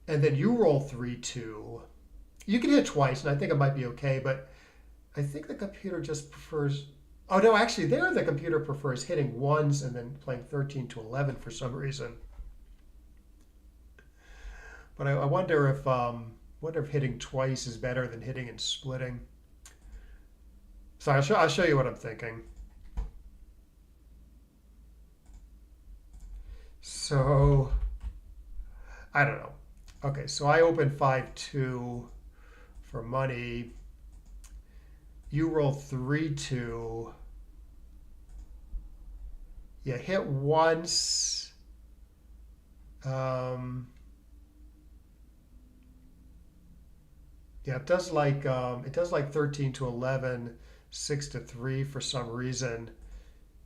and then you roll 3-2. You can hit twice, and I think it might be okay, but I think the computer just prefers. Oh no, actually, there the computer prefers hitting ones and then playing 13-11 for some reason. But I wonder if hitting twice is better than hitting and splitting. So I'll show you what I'm thinking. So I don't know. Okay, so I open 5-2 for money. You roll 3-2. You hit once. Yeah, it does like 13-11, 6-3 for some reason.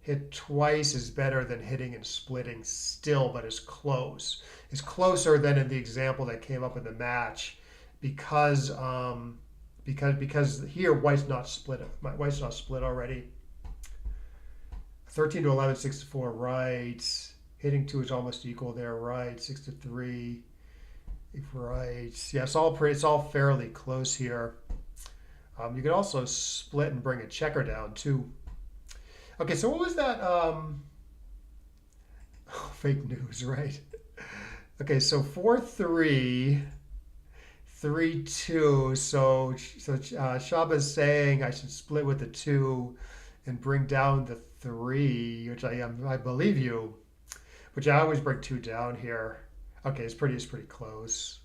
Hit twice is better than hitting and splitting still, but is close. It's closer than in the example that came up in the match because here White's not split. White's not split already. 13-11, 6-4, right. Hitting 2 is almost equal there, right. 6-3, right. Yeah, it's all fairly close here. You can also split and bring a checker down too. Okay, so what was that? Fake news, right? Okay, so 4-3, 3-2. So Shaba's saying I should split with the 2 and bring down the 3, which I believe you. Which I always bring 2 down here. Okay, it's pretty close.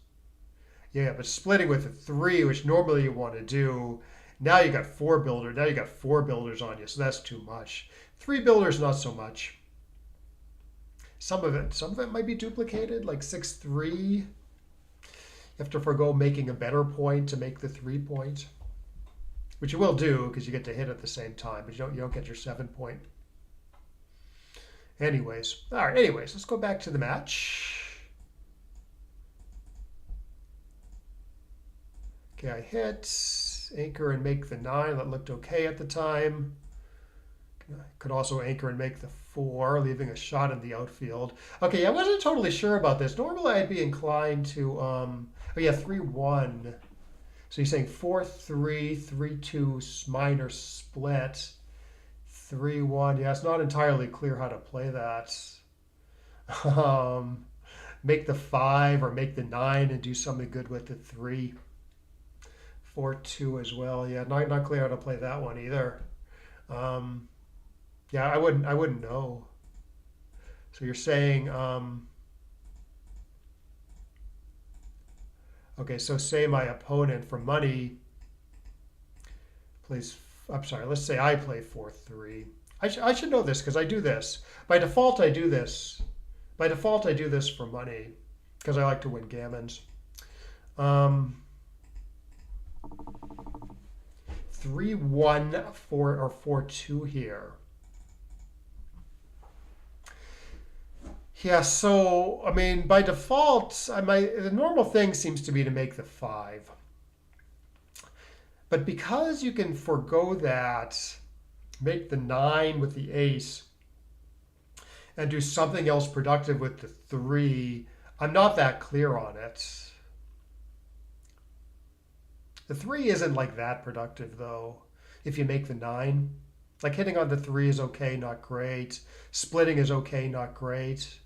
Yeah, but splitting with a 3, which normally you want to do, now you got 4 builders. Now you got 4 builders on you, so that's too much. 3 builders, not so much. Some of it might be duplicated, like 6-3. You have to forego making a better point to make the 3 point, which you will do because you get to hit at the same time, but you don't get your 7 point. Anyways, all right. Anyways, let's go back to the match. Okay, I hit, anchor and make the 9. That looked okay at the time. I could also anchor and make the 4, leaving a shot in the outfield. Okay, I wasn't totally sure about this. Normally I'd be inclined to, oh yeah, 3-1. So you're saying 4-3, 3-2 minor split, 3-1. Yeah, it's not entirely clear how to play that. Um, make the 5 or make the 9 and do something good with the 3. 4-2 as well. Yeah, not clear how to play that one either. Um, yeah, I wouldn't know. So you're saying okay, so say my opponent for money plays, I'm sorry, let's say I play 4-3. I should know this because I do this. By default, I do this. By default, I do this for money because I like to win gammons. Um, 3-1, 4 or 4-2 here. Yeah, so I mean, by default, the normal thing seems to be to make the 5. But because you can forego that, make the 9 with the ace, and do something else productive with the 3, I'm not that clear on it. The 3 isn't like that productive though. If you make the 9, like hitting on the 3 is okay, not great. Splitting is okay, not great.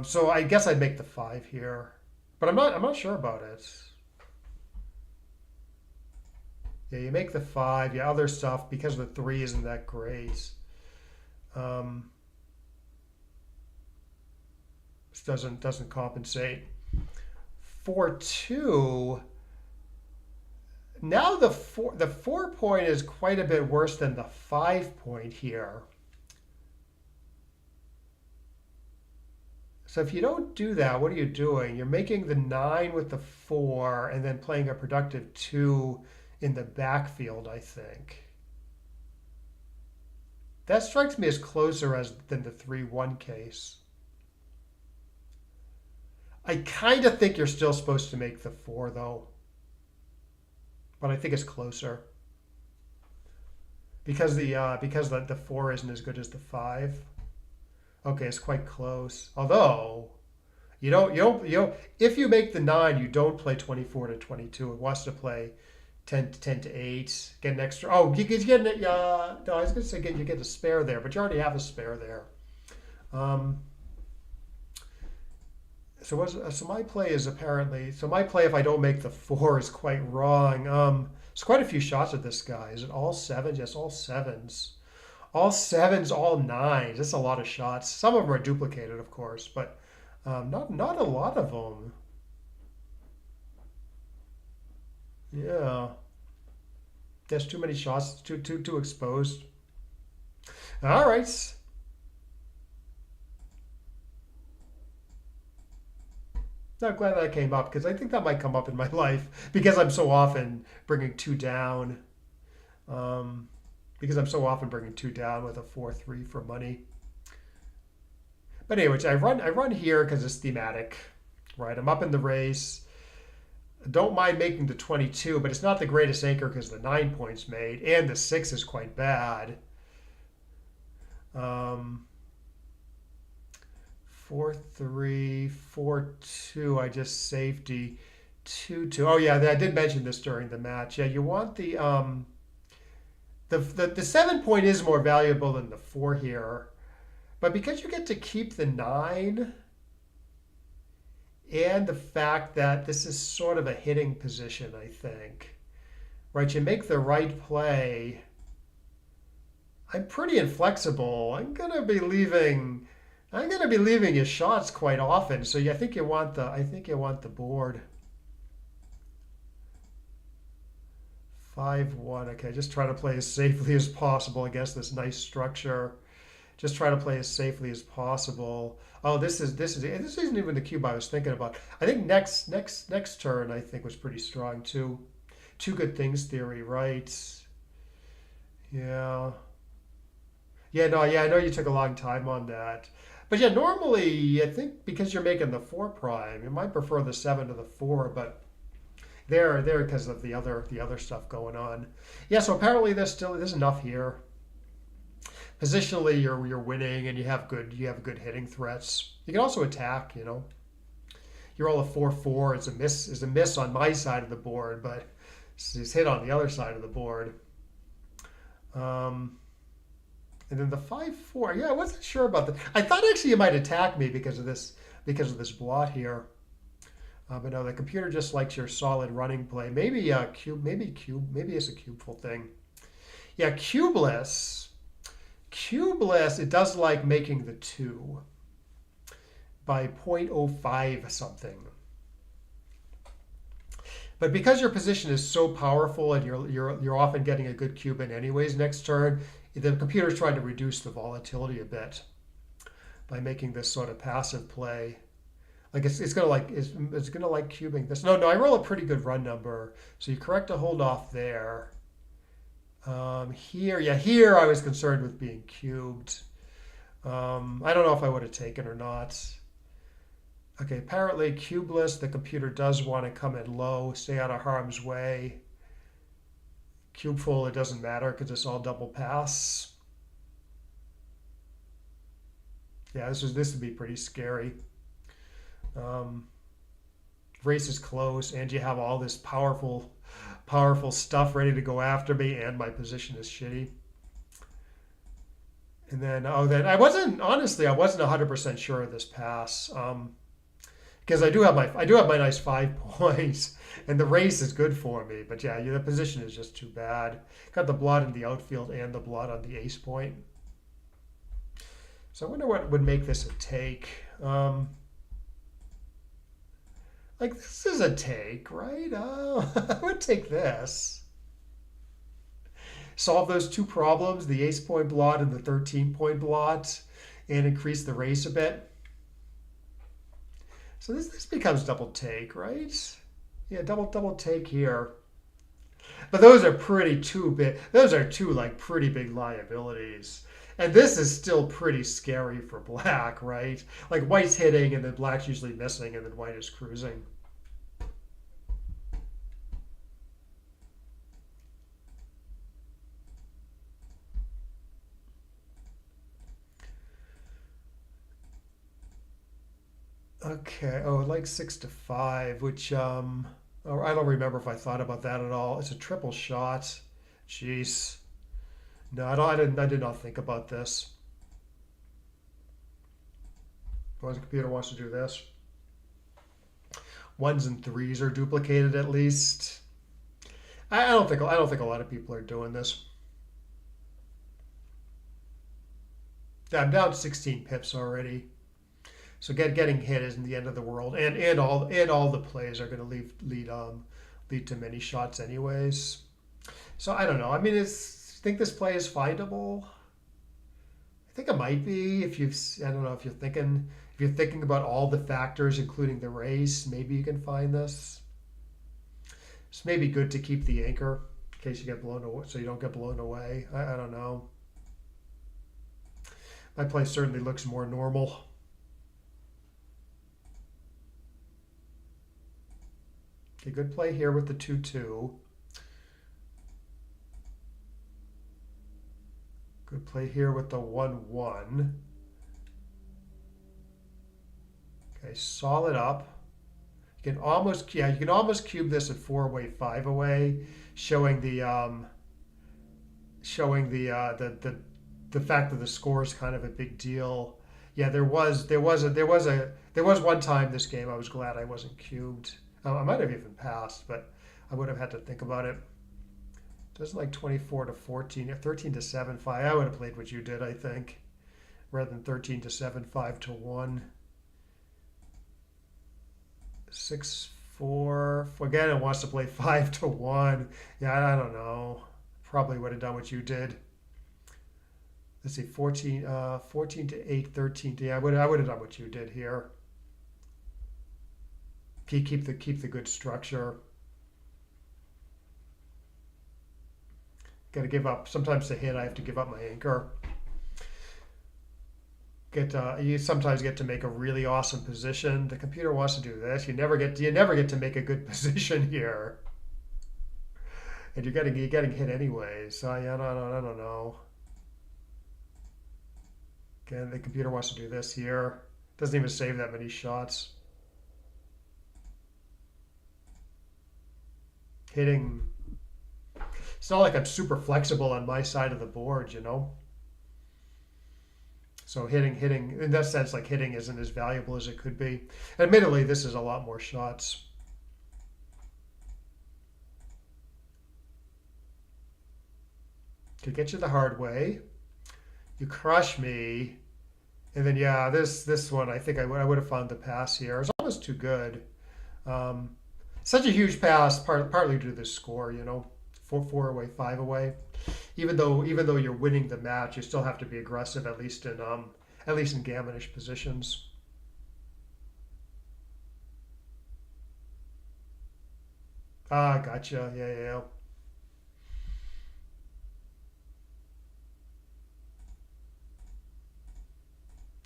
So I guess I'd make the 5 here, but I'm not sure about it. Yeah, you make the 5. Yeah, other stuff because the 3 isn't that great. Um, this doesn't compensate. 4-2. Now the 4 point is quite a bit worse than the 5 point here. So if you don't do that, what are you doing? You're making the 9 with the 4 and then playing a productive 2 in the backfield, I think. That strikes me as closer than the 3-1 case. I kind of think you're still supposed to make the 4 though, but I think it's closer because the 4 isn't as good as the 5. Okay, it's quite close. Although if you make the 9, you don't play 24 to 22. It wants to play 10 to 8. Get an extra. Oh, you get it. No, I was going to say you get a spare there, but you already have a spare there. So my play is apparently my play if I don't make the 4 is quite wrong. There's quite a few shots at this guy. Is it all 7s? Yes, all 7s. All 7s, all 9s. That's a lot of shots. Some of them are duplicated, of course, but not a lot of them. Yeah, there's too many shots, too exposed. All right. I'm glad that came up because I think that might come up in my life because I'm so often bringing 2 down. Um, because I'm so often bringing 2 down with a 4-3 for money. But anyways, I run here because it's thematic, right? I'm up in the race. Don't mind making the 22, but it's not the greatest anchor because the 9 points made and the 6 is quite bad. 4-3, 4-2. I just safety 2-2. Oh yeah, I did mention this during the match. Yeah, you want the 7 point is more valuable than the 4 here, but because you get to keep the 9 and the fact that this is sort of a hitting position, I think, right? You make the right play. I'm pretty inflexible. I'm gonna be leaving his shots quite often. So I think you want the board. 5-1. Okay, just try to play as safely as possible against this nice structure. Just try to play as safely as possible. Oh, this isn't even the cube I was thinking about. I think next turn I think was pretty strong too. Two good things theory, right? Yeah. Yeah, no, yeah, I know you took a long time on that. But yeah, normally I think because you're making the 4 prime, you might prefer the 7 to the 4, but there because of the other stuff going on. Yeah, so apparently there's enough here. Positionally, you're winning and you have good hitting threats. You can also attack. you roll a 4-4. It's a miss. Is a miss on my side of the board, but it's hit on the other side of the board. And then the 5-4. Yeah, I wasn't sure about that. I thought actually you might attack me because of this blot here. But no, the computer just likes your solid running play. Maybe cube. Maybe it's a cubeful thing. Yeah, cubeless. Cubeless. It does like making the 2 by 0.05 something. But because your position is so powerful and you're often getting a good cube in anyways next turn, the computer's trying to reduce the volatility a bit by making this sort of passive play. Like it's gonna like it's gonna like cubing this. No, I roll a pretty good run number, so you correct a hold off there. Here I was concerned with being cubed. I don't know if I would have taken or not. Okay, apparently cubeless, the computer does want to come in low, stay out of harm's way. Cubeful, it doesn't matter because it's all double pass. Yeah, this would be pretty scary. Race is close, and you have all this powerful stuff ready to go after me, and my position is shitty. And then then I wasn't 100% sure of this pass. Because I do have my nice 5 points, and the race is good for me. But yeah, the position is just too bad. Got the blot in the outfield and the blot on the ace point. So I wonder what would make this a take. Like this is a take, right? I would take this. Solve those 2 problems, the ace point blot and the 13-point blot, and increase the race a bit. So this becomes double take, right? Yeah, double take here. But those are pretty too big. Those are 2 like pretty big liabilities. And this is still pretty scary for black, right? Like white's hitting and then black's usually missing and then white is cruising. Okay. Oh, like 6-5, which oh, I don't remember if I thought about that at all. It's a triple shot. Jeez. No, I did not think about this. Well, the computer wants to do this. 1s and 3s are duplicated at least. I don't think a lot of people are doing this. I'm down 16 pips already. So getting hit isn't the end of the world, and all the plays are going to lead to many shots anyways. So I don't know. I mean, think this play is findable? I think it might be I don't know if you're thinking about all the factors, including the race. Maybe you can find this. It's maybe good to keep the anchor in case you get blown away, so you don't get blown away. I don't know. My play certainly looks more normal. Okay, good play here with the 2-2. Good play here with the 1-1. Okay, solid up. You can almost cube this at 4-away, 5-away, showing the fact that the score is kind of a big deal. Yeah, there was one time this game I was glad I wasn't cubed. I might have even passed, but I would have had to think about it. It was like 24-14, 13-7-5. I would have played what you did, I think, rather than 13-7-5-1. 6-4. Again, it wants to play 5-1. Yeah, I don't know. Probably would have done what you did. Let's see, 14-8, 13. Yeah, I would have done what you did here. Keep the good structure. Got to give up. Sometimes to hit, I have to give up my anchor. You sometimes get to make a really awesome position. The computer wants to do this. You never get to make a good position here, and you're getting hit anyway. So I don't know. Again, the computer wants to do this here. Doesn't even save that many shots. hitting. It's not like I'm super flexible on my side of the board, you know. So hitting in that sense, like hitting isn't as valuable as it could be. Admittedly, this is a lot more shots. Could get you the hard way. You crush me, and then yeah, this one I think I would have found the pass here. It's almost too good. Um, Such a huge pass, partly due to the score, you know, four away, five away. Even though you're winning the match, you still have to be aggressive at least in gammonish positions. Ah, gotcha. Yeah, yeah, yeah.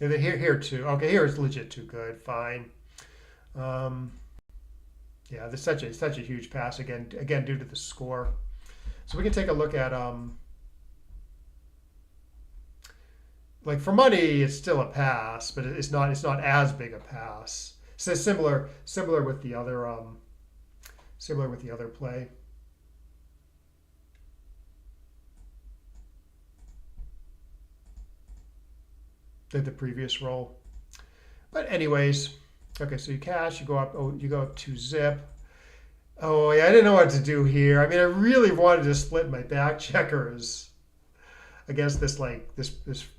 And then here too. Okay, here it's legit too good. Fine. Um, yeah, there's such a huge pass again due to the score. So we can take a look at like for money, it's still a pass, but it's not as big a pass. So similar with the other similar with the other play. The previous roll. But anyways, okay, so you cash, you go up, oh, you go up two zip. Oh yeah, I didn't know what to do here. I mean, I really wanted to split my back checkers against this like this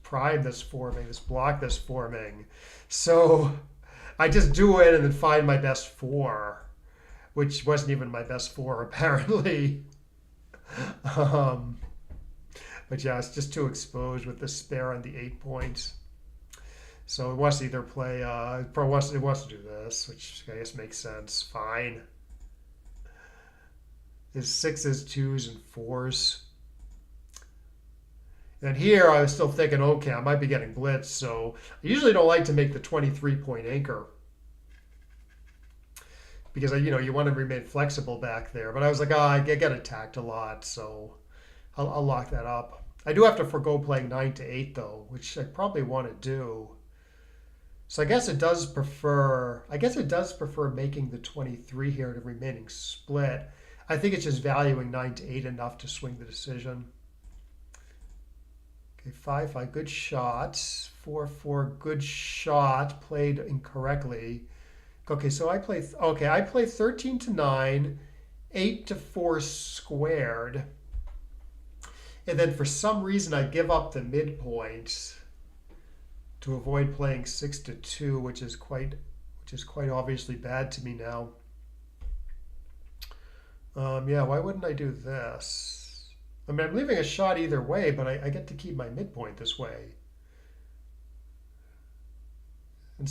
prime that's forming, this block that's forming. So I just do it and then find my best four, which wasn't even my best four apparently. Um, but yeah, it's just too exposed with the spare on the 8 points. So it wants to either play. It wants to do this, which I guess makes sense. Fine. Is sixes, twos, and fours. And here I was still thinking, okay, I might be getting blitzed. So I usually don't like to make the 23-point anchor because you want to remain flexible back there. But I was like, I get attacked a lot, so I'll lock that up. I do have to forego playing 9 to 8 though, which I probably want to do. So I guess it does prefer. I guess it does prefer making the 23 here to remaining split. I think it's just valuing 9 to 8 enough to swing the decision. Okay, 5 good shot. 4 good shot played incorrectly. Okay, so I play. Okay, I play 13 to 9, 8 to 4 squared, and then for some reason I give up the midpoint to avoid playing 6 to 2, which is quite obviously bad to me now. Yeah, why wouldn't I do this? I mean, I'm leaving a shot either way, but I get to keep my midpoint this way. And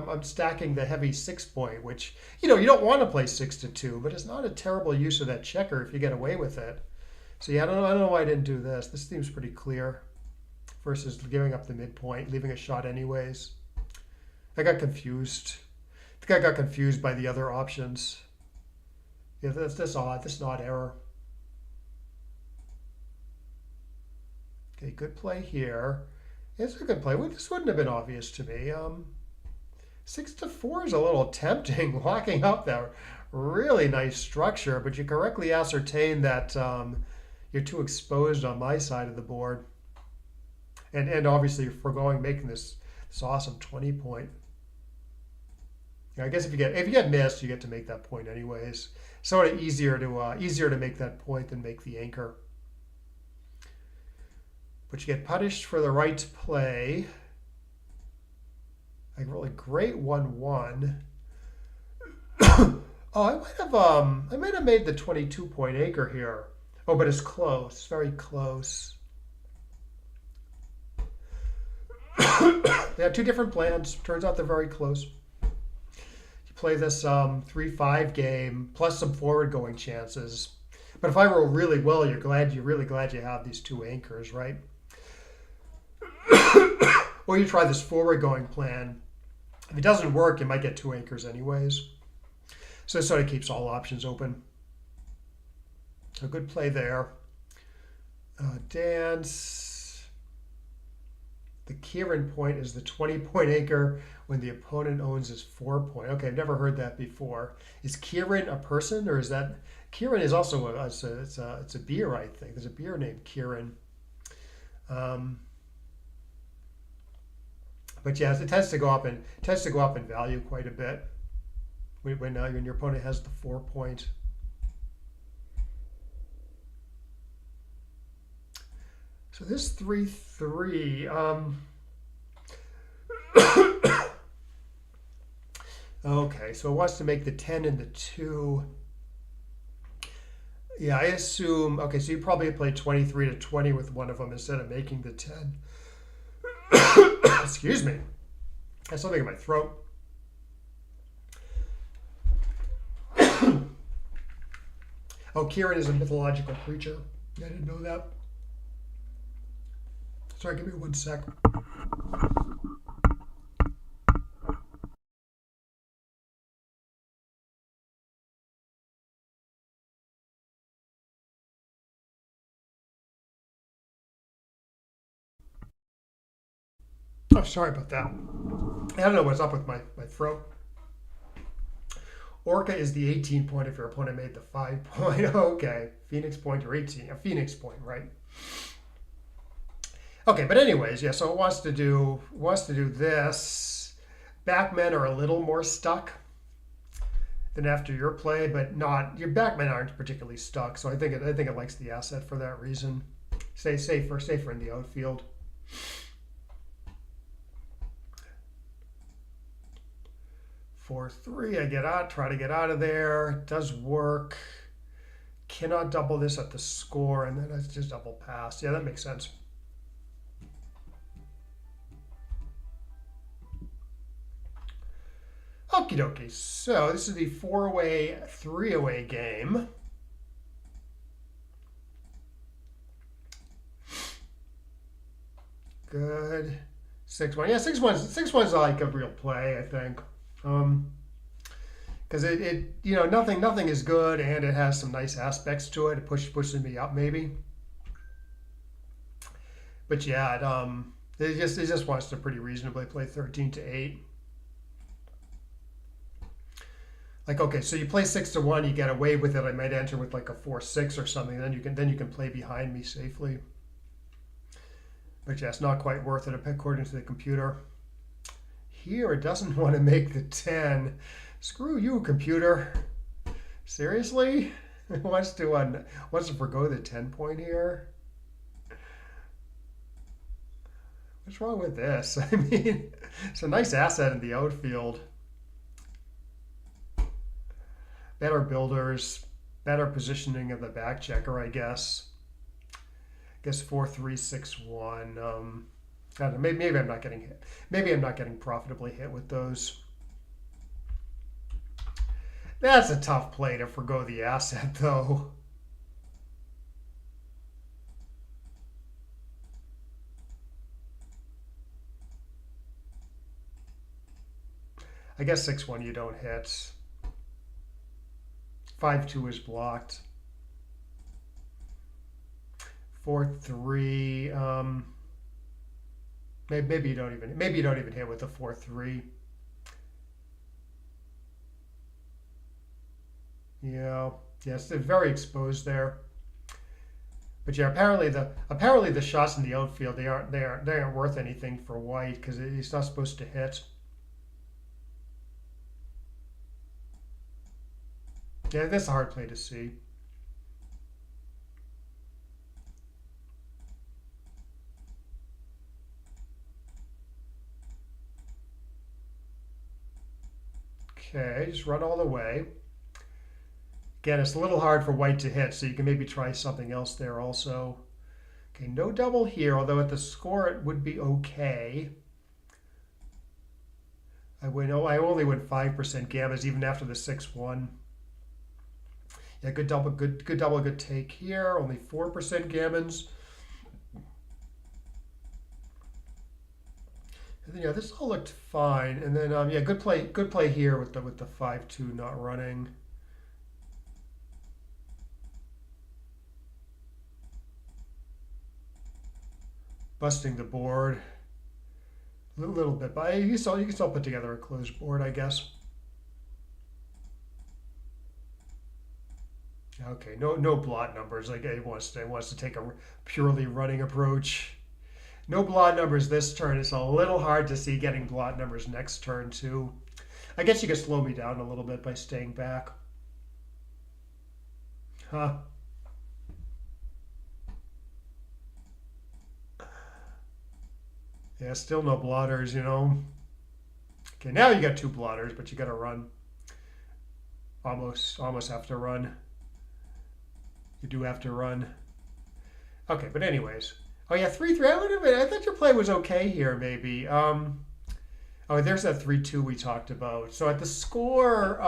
I'm stacking the heavy 6 point, which you don't want to play 6 to 2, but it's not a terrible use of that checker if you get away with it. So yeah, I don't know why I didn't do this. This seems pretty clear versus giving up the midpoint, leaving a shot anyways. I got confused. I think I got confused by the other options. Yeah, that's odd. That's not error. Okay, good play here. It's a good play. Well, this wouldn't have been obvious to me. 6 to 4 is a little tempting, locking up that really nice structure, but you correctly ascertain that you're too exposed on my side of the board. And obviously foregoing making this awesome 20 point. I guess if you get missed, you get to make that point anyways. Sort of easier to make that point than make the anchor. But you get punished for the right to play. Like really great 1-1. Oh, I might have made the 22-point anchor here. Oh, but it's close. It's very close. They have two different plans. Turns out they're very close. You play this 3-5 game plus some forward going chances. But if I roll really well, you're really glad you have these two anchors, right? Or you try this forward going plan. If it doesn't work, you might get two anchors anyways. So it sort of keeps all options open. A good play there. Dance. The Kieran point is the 20-point anchor when the opponent owns his 4 point. Okay, I've never heard that before. Is Kieran a person or is that Kieran is also it's a beer, I think. There's a beer named Kieran. Um, but yes, it tends to go up in value quite a bit when your opponent has the 4 point. So this 3-3. Okay, so it wants to make the 10 and the 2. Yeah, I assume. Okay, so you probably played 23-20 with one of them instead of making the 10. Excuse me. I have something in my throat. Oh, Kieran is a mythological creature. I didn't know that. Sorry, give me 1 sec. Oh, sorry about that. I don't know what's up with my throat. Orca is the 18 point if your opponent made the 5 point. Okay. Phoenix point or 18. A Phoenix point, right? Okay, but anyways, yeah, so it wants to do this. Backmen are a little more stuck than after your play, but not your backmen aren't particularly stuck. So I think it likes the asset for that reason. Stay safer in the outfield. 4-3. I get out, try to get out of there. It does work. Cannot double this at the score, and then it's just double pass. Yeah, that makes sense. Okie dokie. So this is the 4-away, 3-away game. Good. 6-1. Yeah, 6-1's like a real play, I think. Because nothing is good, and it has some nice aspects to it. It pushes me up maybe. But yeah, it just wants to pretty reasonably play 13-8. Like, okay, so you play 6-1, you get away with it. I might enter with like a 4-6 or something. Then you can play behind me safely. But yeah, it's not quite worth it according to the computer. Here, it doesn't want to make the 10. Screw you, computer. Seriously? It wants to forgo the 10 point here. What's wrong with this? I mean, it's a nice asset in the outfield. Better builders, better positioning of the back checker, I guess. 4-3-6-1. I don't know, maybe I'm not getting hit. Maybe I'm not getting profitably hit with those. That's a tough play to forgo the asset, though. I guess 6-1 you don't hit. 5-2 is blocked. 4-3. Maybe you don't even hit with the 4-3. Yeah, yes, they're very exposed there. But yeah, apparently the shots in the outfield they aren't worth anything for white because it's not supposed to hit. Yeah, that's a hard play to see. Okay, just run all the way. Again, it's a little hard for white to hit, so you can maybe try something else there also. Okay, no double here, although at the score it would be okay. I only win 5% gammas even after the 6-1. Yeah, good double, good take here. Only 4% gammons. And then, yeah, this all looked fine. And then yeah, good play here with the 5-2 not running. Busting the board a little bit, but you can still put together a closed board, I guess. Okay, no blot numbers. Like it wants to take a purely running approach. No blot numbers this turn. It's a little hard to see getting blot numbers next turn too. I guess you could slow me down a little bit by staying back. Huh. Yeah, still no blotters, you know. Okay, now you got two blotters, but you got to run. Almost have to run. You do have to run. Okay, but anyways. Oh yeah, 3-3. I thought your play was okay here, maybe. Oh, there's that 3-2 we talked about. So at the score,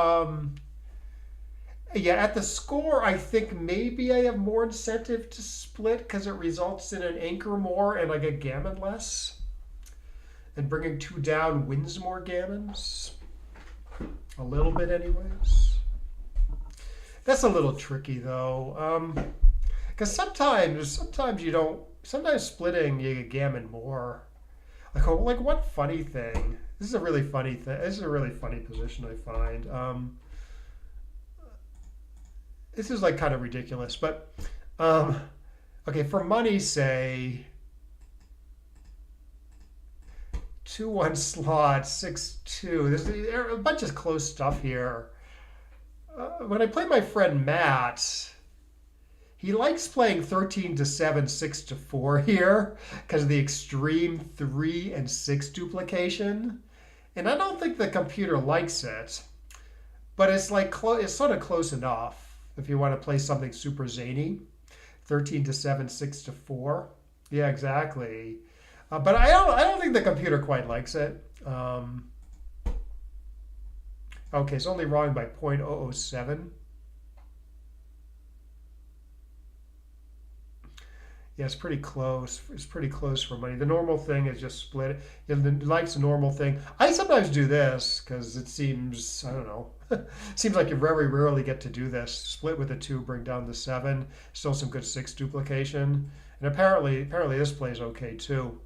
yeah, at the score, I think maybe I have more incentive to split because it results in an anchor more and I get gammon less. And bringing two down wins more gammons. A little bit, anyways. That's a little tricky though, because sometimes you don't. Sometimes splitting you get gammon more. Like one funny thing. This is a really funny thing. This is a really funny position I find. This is like kind of ridiculous, but okay, for money, say 2-1 slot, 6-2. There's a bunch of close stuff here. When I play my friend Matt, he likes playing 13-7, 6-4 here because of the extreme 3 and 6 duplication. And I don't think the computer likes it, but it's like it's sort of close enough if you want to play something super zany. 13-7, 6-4. Yeah, exactly. But I don't think the computer quite likes it. Okay, it's only wrong by 0.007. Yeah, it's pretty close. It's pretty close for money. The normal thing is just split it. You know, like's a normal thing. I sometimes do this because it seems, I don't know, seems like you very rarely get to do this. Split with a 2, bring down the 7. Still some good 6 duplication. And apparently this plays okay too.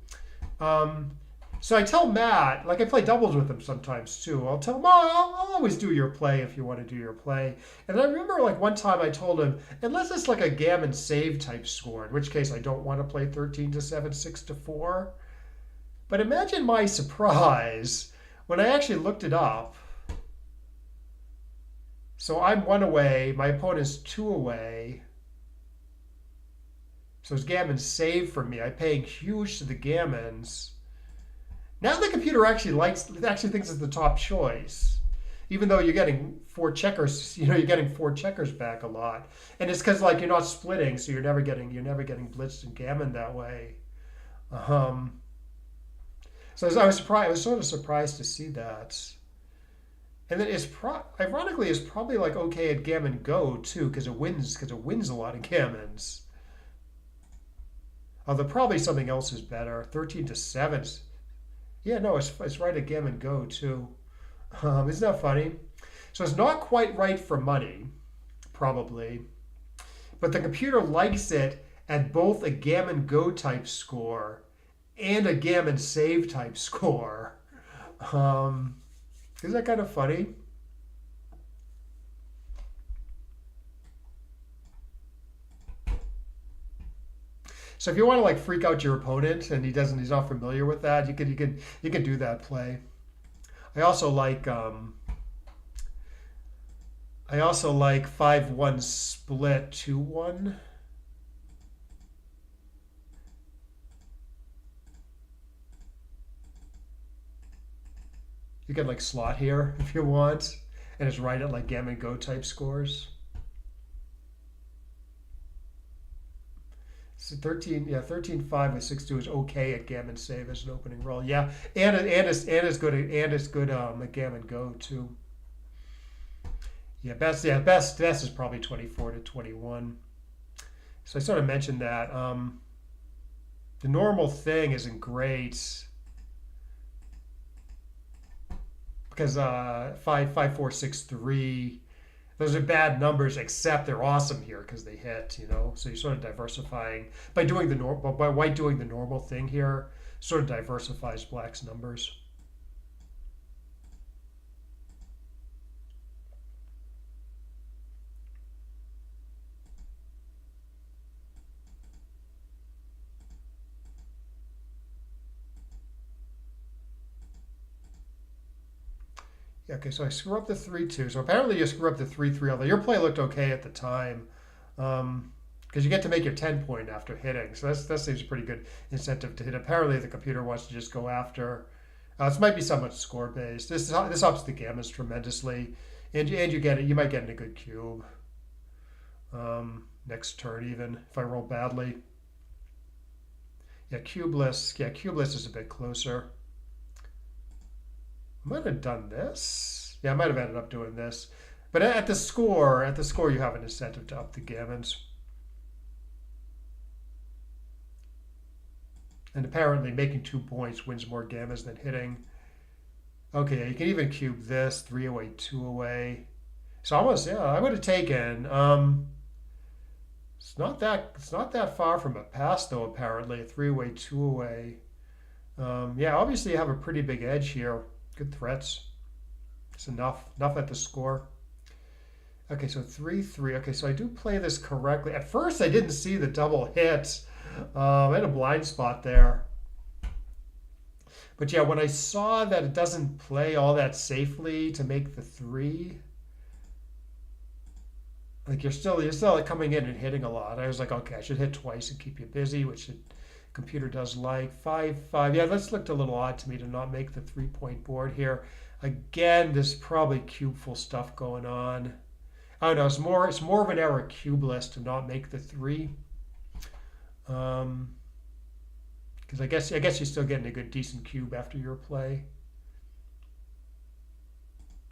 So I tell Matt, like I play doubles with him sometimes too. I'll tell him, oh, I'll always do your play if you want to do your play. And I remember like one time I told him, unless it's like a gammon save type score, in which case I don't want to play 13-7, 6-4. But imagine my surprise when I actually looked it up. So I'm 1 away, my opponent's 2 away. So it's gammon save for me. I'm paying huge to the gammons. Now the computer actually thinks it's the top choice, even though you're getting 4 checkers. You know, you're getting 4 checkers back a lot, and it's because like you're not splitting, so you're never getting blitzed and gammon that way. So I was surprised. I was sort of surprised to see that. And then ironically, it's probably like okay at gammon go too because it wins a lot of gammons. Although probably something else is better. 13-7. Yeah, no, it's right at gammon go too. Isn't that funny? So it's not quite right for money, probably, but the computer likes it at both a gammon go type score and a gammon save type score. Isn't that kind of funny? So if you want to like freak out your opponent and he's not familiar with that, you can do that play. I also like 5-1 split 2-1. You can like slot here if you want, and it's right at like gammon go type scores. So 13-5 with 6-2 is okay at gammon save as an opening roll. Yeah, and it's good at gammon go too. Yeah, best is probably 24-21. So I sort of mentioned that. The normal thing isn't great because 5-4-6-3. Those are bad numbers, except they're awesome here because they hit, you know. So you're sort of diversifying by white doing the normal thing here. Sort of diversifies black's numbers. Yeah, okay, so I screw up the 3-2. So apparently you screw up the 3-3, although your play looked okay at the time. Because you get to make your 10 point after hitting. So that seems a pretty good incentive to hit. Apparently the computer wants to just go after. This might be somewhat score based. This ups the gammons tremendously. And you get it. You might get in a good cube. Next turn even, if I roll badly. Yeah, cubeless. Yeah, cubeless is a bit closer. I might have done this. Yeah, I might have ended up doing this. But at the score, you have an incentive to up the gammons. And apparently making 2 points wins more gammons than hitting. Okay, yeah, you can even cube this, 3 away, 2 away. So almost, yeah, I would have taken. It's not that far from a pass though. Apparently, 3 away, 2 away. Yeah, obviously you have a pretty big edge here. Good threats. It's enough at the score. Okay, so 3-3. Okay, so I do play this correctly. At first, I didn't see the double hit. I had a blind spot there. But yeah, when I saw that it doesn't play all that safely to make the 3, like you're still like coming in and hitting a lot. I was like, okay, I should hit twice and keep you busy, which the computer does like. 5-5. Yeah, this looked a little odd to me to not make the 3-point board here. Again, there's probably cubeful stuff going on. I don't know. It's more of an error cubeless to not make the 3. Because I guess you're still getting a good decent cube after your play.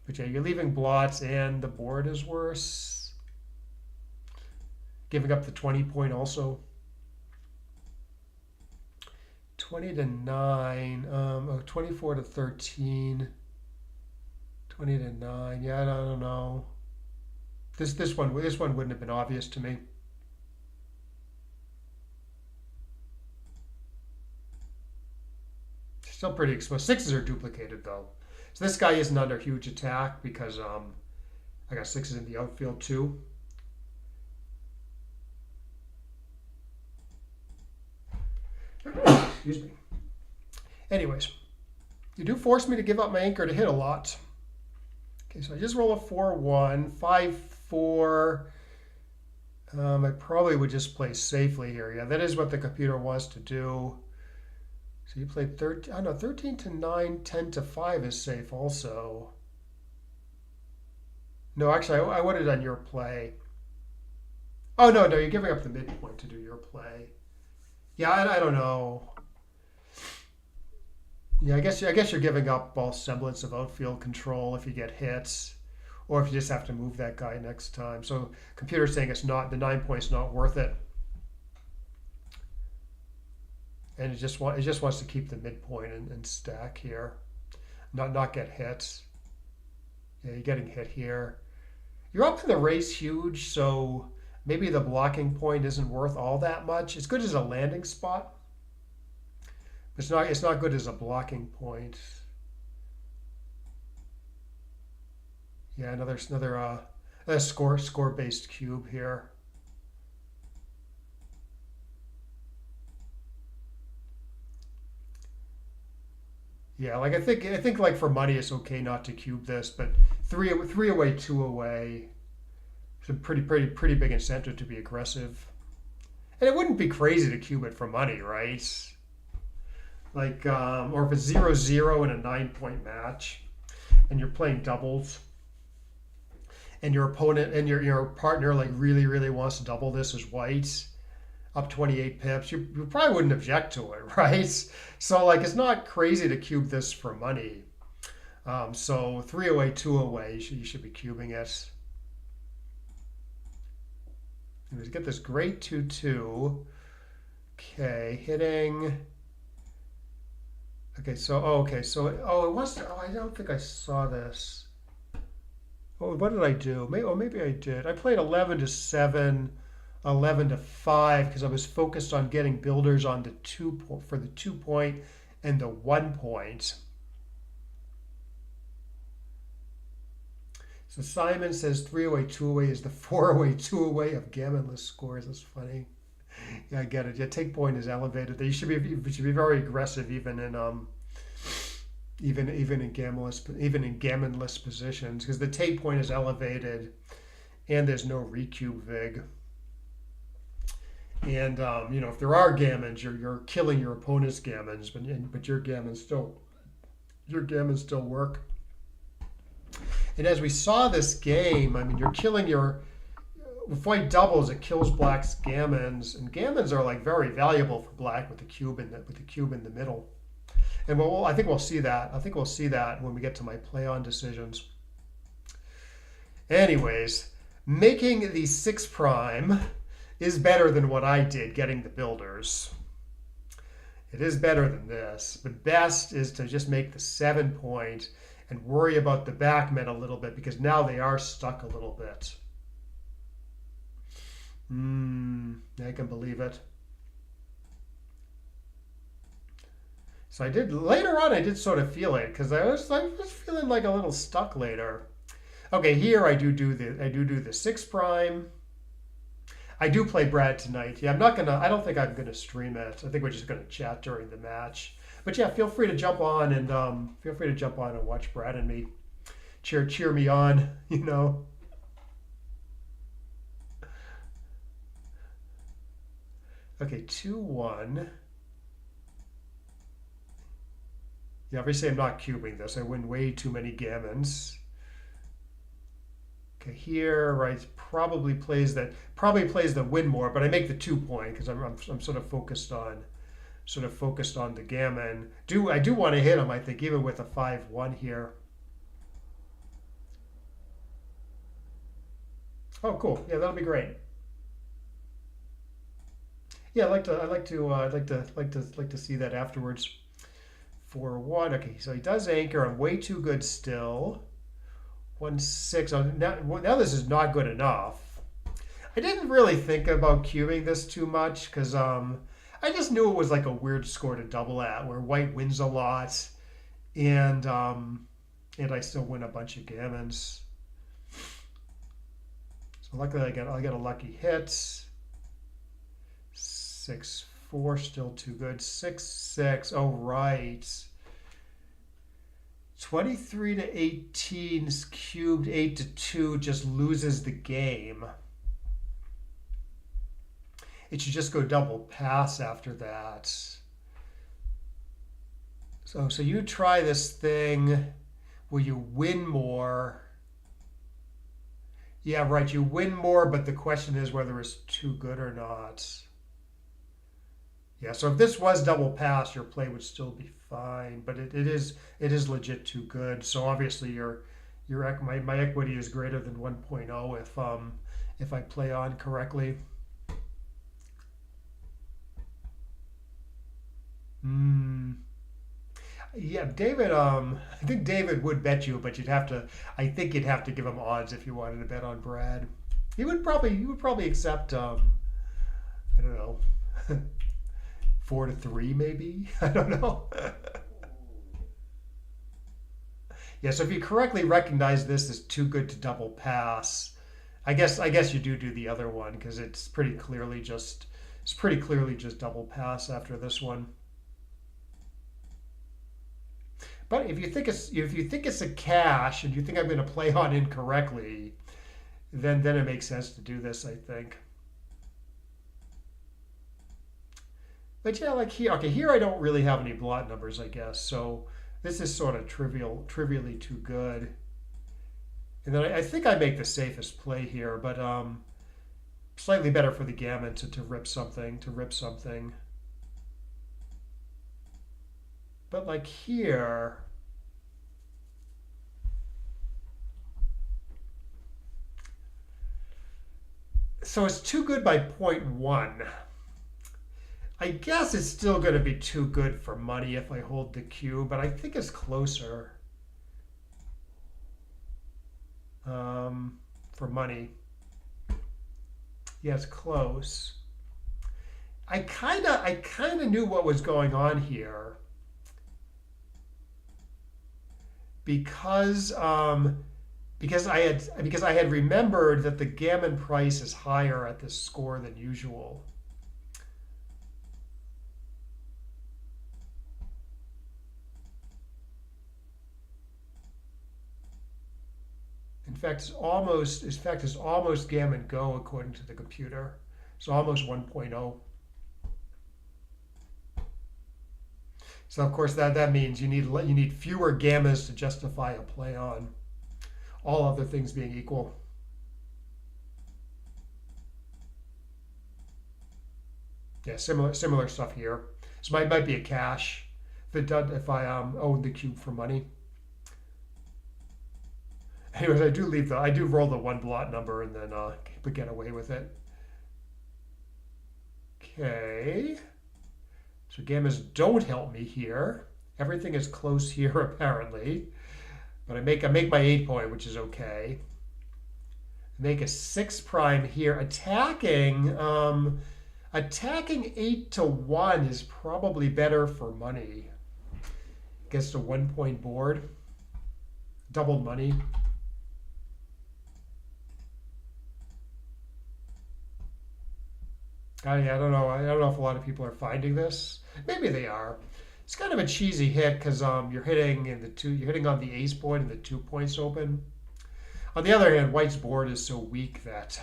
But yeah, you're leaving blots and the board is worse. Giving up the 20 point also. 20-9. 24-13. 20-9. Yeah, I don't know. This one wouldn't have been obvious to me. Still pretty exposed. 6s are duplicated though. So this guy isn't under huge attack because I got 6s in the outfield too. Excuse me. Anyways, you do force me to give up my anchor to hit a lot. Okay, so I just roll a 4-1, 5-4. I probably would just play safely here. Yeah, that is what the computer wants to do. So you played 13. I know 13-9, 10-5 is safe also. No, actually, I would have done your play. Oh no, you're giving up the midpoint to do your play. Yeah, I don't know. Yeah, I guess you're giving up all semblance of outfield control if you get hits, or if you just have to move that guy next time. So computer's saying it's not, the 9 points not worth it. And it just wants to keep the midpoint and stack here, not get hits. Yeah, you're getting hit here. You're up in the race huge, so maybe the blocking point isn't worth all that much. It's good as a landing spot, but it's not good as a blocking point. Yeah, another score based cube here. Yeah, like I think like for money it's okay not to cube this, but 3 away, 2 away. It's a pretty big incentive to be aggressive. And it wouldn't be crazy to cube it for money, right? Like or if it's 0-0 in a 9-point match and you're playing doubles and your opponent and your partner like really wants to double this as white, up 28 pips, you probably wouldn't object to it, right? So like it's not crazy to cube this for money. So 3 away, 2 away, you should be cubing it. And we get this great 2-2. Okay, hitting. Okay, so it was. Oh, I don't think I saw this. Oh, what did I do? Maybe I did. I played 11-7. 11-5 because I was focused on getting builders on the for the 2 point and the 1 point. So Simon says 3 away, 2 away is the 4 away, 2 away of gammonless scores. That's funny. Yeah, I get it. Yeah, take point is elevated. You should be very aggressive even in even in gammonless positions, because the take point is elevated and there's no recube vig. And if there are gammons, you're killing your opponent's gammons, but your gammons still work. And as we saw this game, I mean, you're killing your if white doubles, it kills black's gammons, and gammons are like very valuable for black with the cube in the middle. And I think we'll see that. I think we'll see that when we get to my play on decisions. Anyways, making the 6 prime is better than what I did getting the builders. It is better than this, but best is to just make the 7 point and worry about the backmen a little bit, because now they are stuck a little bit. I can believe it. So later on I did sort of feel it, because I was feeling like a little stuck later. Okay, here I do the 6 prime. I do play Brad tonight. Yeah, I don't think I'm gonna stream it. I think we're just gonna chat during the match. But yeah, feel free to jump on and watch Brad and me cheer me on, Okay, 2-1. Yeah, obviously I'm not cubing this. I win way too many gammons. Okay, here, right, probably plays the win more, but I make the 2 point because I'm sort of focused on the gammon. I do want to hit him, I think, even with a 5-1 here. Oh, cool. Yeah, that'll be great. Yeah, I'd like to see that afterwards. 4-1. Okay, so he does anchor. I'm way too good still. 1-6. Oh, now this is not good enough. I didn't really think about cubing this too much because I just knew it was like a weird score to double at, where white wins a lot, and I still win a bunch of gammons. So luckily I get a lucky hit. 6-4, still too good. 6-6. Oh right. 23-18 cubed 8-2 just loses the game. It should just go double pass after that. So you try this thing where you win more. Yeah, right, you win more, but the question is whether it's too good or not. Yeah, so if this was double pass, your play would still be fine, but it is legit too good. So obviously my equity is greater than 1.0 if I play on correctly. Yeah, David. I think David would bet you, but I think you'd have to give him odds if you wanted to bet on Brad. He would probably accept. I don't know, 4-3 maybe. I don't know. Yeah. So if you correctly recognize this as too good to double pass, I guess you do the other one because it's pretty clearly just double pass after this one. But if you think it's a cash and you think I'm going to play on incorrectly, then it makes sense to do this, I think. But yeah, like here, okay, here I don't really have any blot numbers, I guess. So this is sort of trivially too good. And then I think I make the safest play here, but slightly better for the gammon to rip something. But like here, so it's too good by 0.1. I guess it's still going to be too good for money if I hold the cube, but I think it's closer for money. Yeah, it's close. I kind of knew what was going on here. Because I had remembered that the gammon price is higher at this score than usual. It's almost gammon go according to the computer. It's almost 1.0. So of course that means you need fewer gammas to justify a play on, all other things being equal. Yeah, similar stuff here. So might be a cash if I own the cube for money. Anyways, I do roll the one blot number and then get away with it. Okay. So gammas don't help me here. Everything is close here apparently. But I make my 8-point, which is okay. Make a 6 prime here. Attacking 8 to 1 is probably better for money. Gets to 1-point board. Doubled money. I don't know. I don't know if a lot of people are finding this. Maybe they are. It's kind of a cheesy hit because you're hitting on the ace point and the 2 points open. On the other hand, white's board is so weak that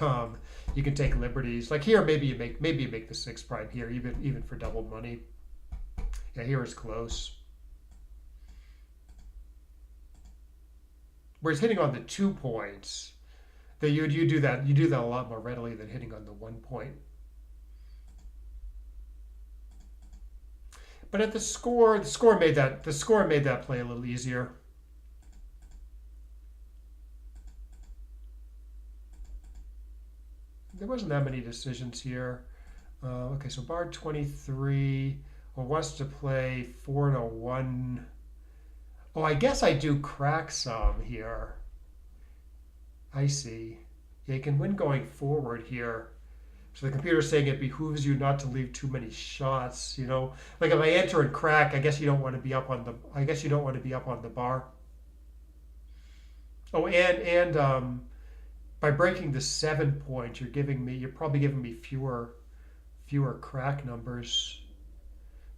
you can take liberties. Like here, maybe you make the 6 prime here, even for double money. Yeah, here is close. Whereas hitting on the 2 points, that you do that a lot more readily than hitting on the 1 point. But at the score made that play a little easier. There wasn't that many decisions here. Okay, so bar 23 wants to play 4 to 1. Oh, I guess I do crack some here. I see. Yeah, you can win going forward here. So the computer's saying it behooves you not to leave too many shots. Like if I enter and crack, I guess you don't want to be up on the bar. Oh, and by breaking the 7 point, you're probably giving me fewer crack numbers.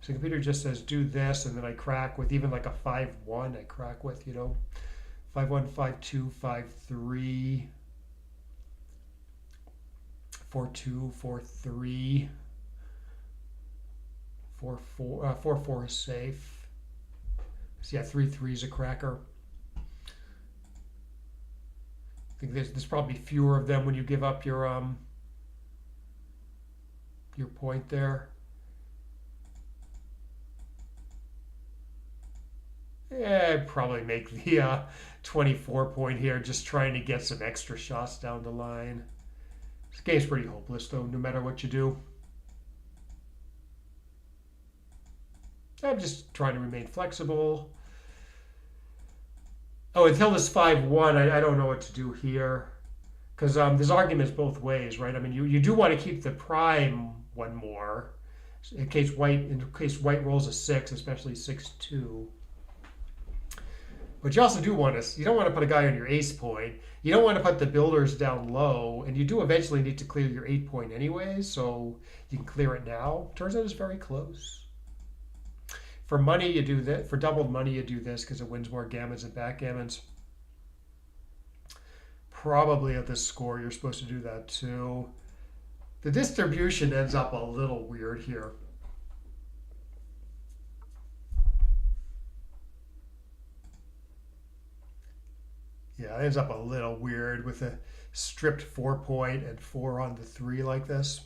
So the computer just says do this, and then I crack with even like a 5-1. I crack with 5-1, 5-2, 5-3. 4-2, 4-3, 4-4, 4-4 is safe. So yeah, 3-3 is a cracker. I think there's probably fewer of them when you give up your point there. Yeah, I'd probably make the 24 point here, just trying to get some extra shots down the line. This game's pretty hopeless, though, no matter what you do. I'm just trying to remain flexible. Oh, until this 5-1, I don't know what to do here. Because there's arguments both ways, right? I mean, you do want to keep the prime one more. In case white rolls a 6, especially 6-2. But you also you don't want to put a guy on your ace point. You don't want to put the builders down low, and you do eventually need to clear your 8 point anyways, so you can clear it now. Turns out it's very close. For money, you do that. For doubled money, you do this because it wins more gammons and backgammons. Probably at this score, you're supposed to do that too. The distribution ends up a little weird here. Yeah, it ends up a little weird with a stripped 4 point and 4 on the 3 like this.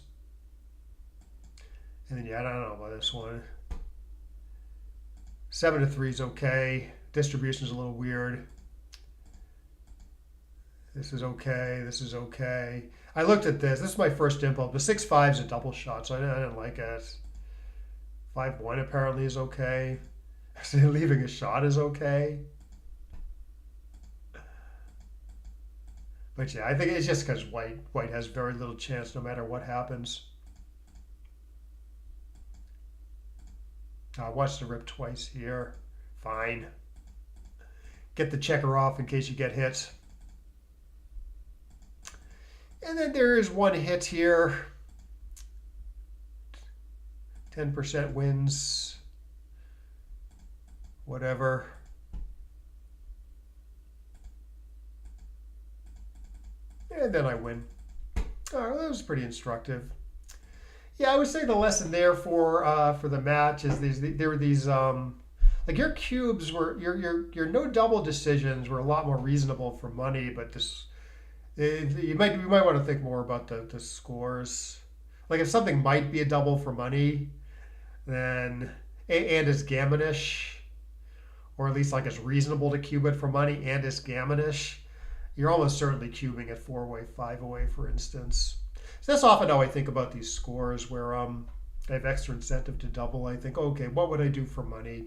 And then, yeah, I don't know about this one. 7 to 3 is okay. Distribution is a little weird. This is okay. This is okay. I looked at this. This is my first impulse. The 6-5 is a double shot, so I didn't like it. 5-1 apparently is okay. Leaving a shot is okay. But yeah, I think it's just because white has very little chance no matter what happens. Watch the rip twice here. Fine. Get the checker off in case you get hit. And then there is one hit here. 10% wins. Whatever. and then I win. All right, well, that was pretty instructive. Yeah, I would say the lesson there for the match is there were these like your cubes were your no double decisions were a lot more reasonable for money, but this you might want to think more about the scores. Like if something might be a double for money, then and is gammonish, or at least like it's reasonable to cube it for money and is gammonish, you're almost certainly cubing at 4-way, 5-way, for instance. So that's often how I think about these scores where I have extra incentive to double. I think, okay, what would I do for money?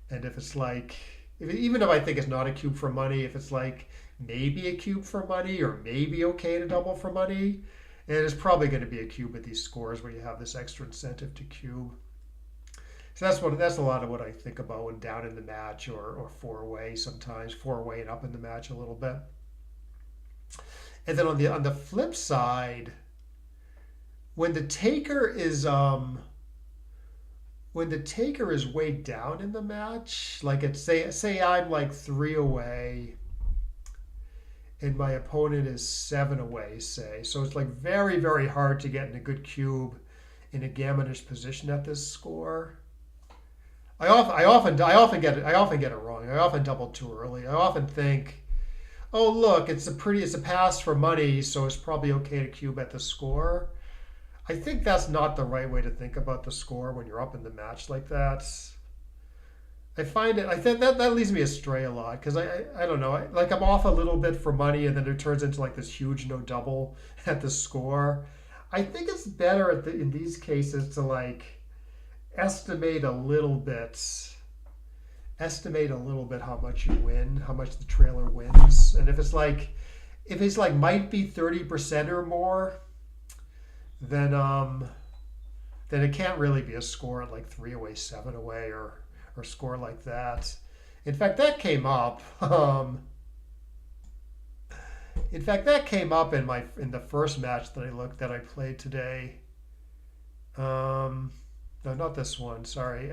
And if it's like, even if I think it's not a cube for money, if it's like maybe a cube for money or maybe okay to double for money, and it's probably going to be a cube at these scores where you have this extra incentive to cube. So that's a lot of what I think about when down in the match or 4-way sometimes, 4-way and up in the match a little bit. And then on the flip side, when the taker is way down in the match, like it's say I'm like 3 away and my opponent is 7 away, say. So it's like very, very hard to get in a good cube in a gammonish position at this score. I often get it wrong. I often double too early. I often think, oh look, it's a pass for money, so it's probably okay to cube at the score. I think that's not the right way to think about the score when you're up in the match like that. I think that leads me astray a lot because I don't know, like I'm off a little bit for money and then it turns into like this huge no double at the score. I think it's better in these cases to like estimate a little bit how much you win, how much the trailer wins. And if it's like might be 30% or more, then it can't really be a score at like 3 away, 7 away or score like that. In fact, that came up. In the first match that I played today. No, not this one. Sorry.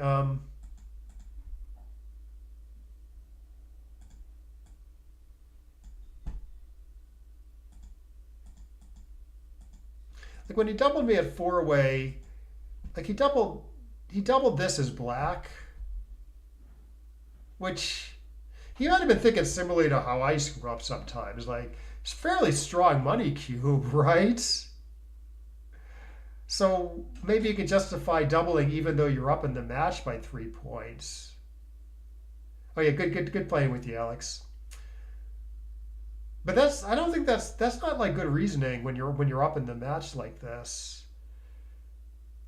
Like when he doubled me at 4-way, like he doubled this as black, which he might have been thinking similarly to how I screw up sometimes. Like it's fairly strong money cube, right? So maybe you can justify doubling even though you're up in the match by 3 points. Oh yeah, good playing with you, Alex. But I don't think that's not like good reasoning when you're up in the match like this.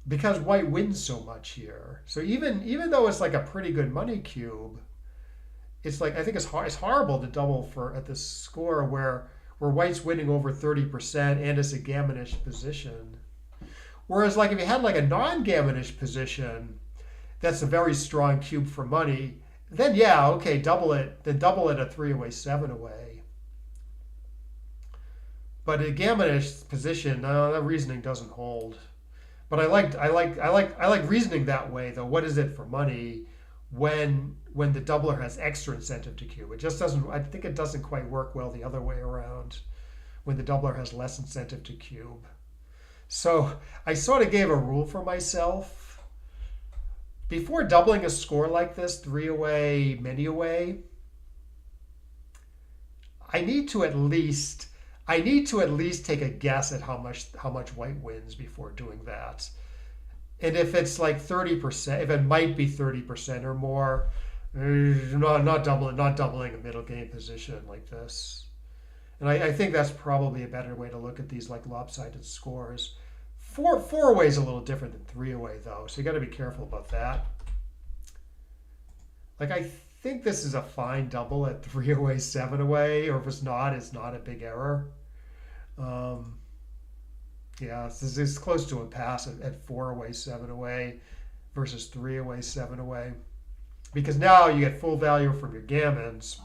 Because white wins so much here. So even though it's like a pretty good money cube, it's like I think it's horrible to double at this score where white's winning over 30% and it's a gammonish position. Whereas like if you had like a non-gammonish position, that's a very strong cube for money, then yeah, okay, double it. Then double it at 3 away, 7 away. But a gammonish position, that reasoning doesn't hold. But I like reasoning that way though. What is it for money when the doubler has extra incentive to cube? It just doesn't. I think it doesn't quite work well the other way around when the doubler has less incentive to cube. So I sort of gave a rule for myself. Before doubling a score like this, 3 away, many away, I need to at least take a guess at how much white wins before doing that. And if it's like 30%, if it might be 30% or more, not doubling a middle game position like this. And I think that's probably a better way to look at these like lopsided scores. 4 away is a little different than 3 away though, so you got to be careful about that. Like I think this is a fine double at 3 away, 7 away, or if it's not a big error. Yeah, this is close to a pass at 4 away, 7 away versus 3 away, 7 away. Because now you get full value from your gammons,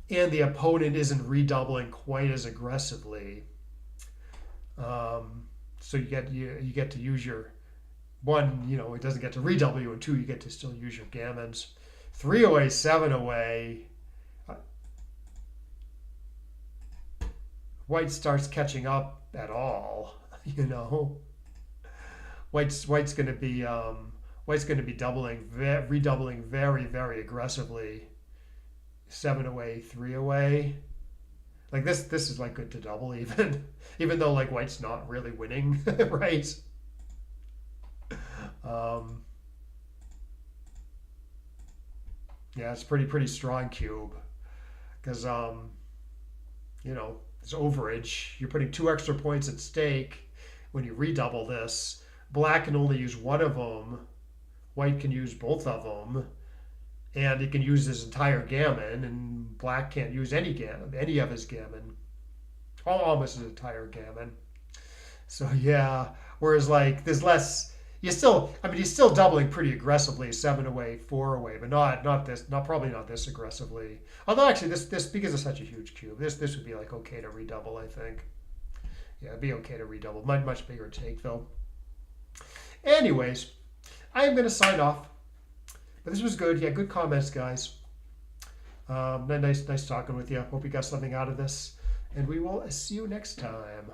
and the opponent isn't redoubling quite as aggressively. So you get to use your one, it doesn't get to redouble you, and 2, you get to still use your gammons. 3 away, 7 away. white starts catching up at all, you know, white's going to be doubling, redoubling very aggressively. 7 away, 3 away. Like this is like good to double even, even though like white's not really winning, right? Um, yeah, it's pretty strong cube because you know, it's overage. You're putting 2 extra points at stake when you redouble this. Black can only use one of them. White can use both of them, and he can use his entire gammon. And black can't use any of his gammon, almost his entire gammon. So yeah, whereas like there's less. You still, I mean, he's still doubling pretty aggressively, 7 away, 4 away, but probably not this aggressively. Although actually, this because it's such a huge cube, this would be like okay to redouble, I think. Yeah, it'd be okay to redouble. Much bigger take though. Anyways, I am gonna sign off. But this was good. Yeah, good comments, guys. Nice talking with you. Hope you got something out of this, and we will see you next time.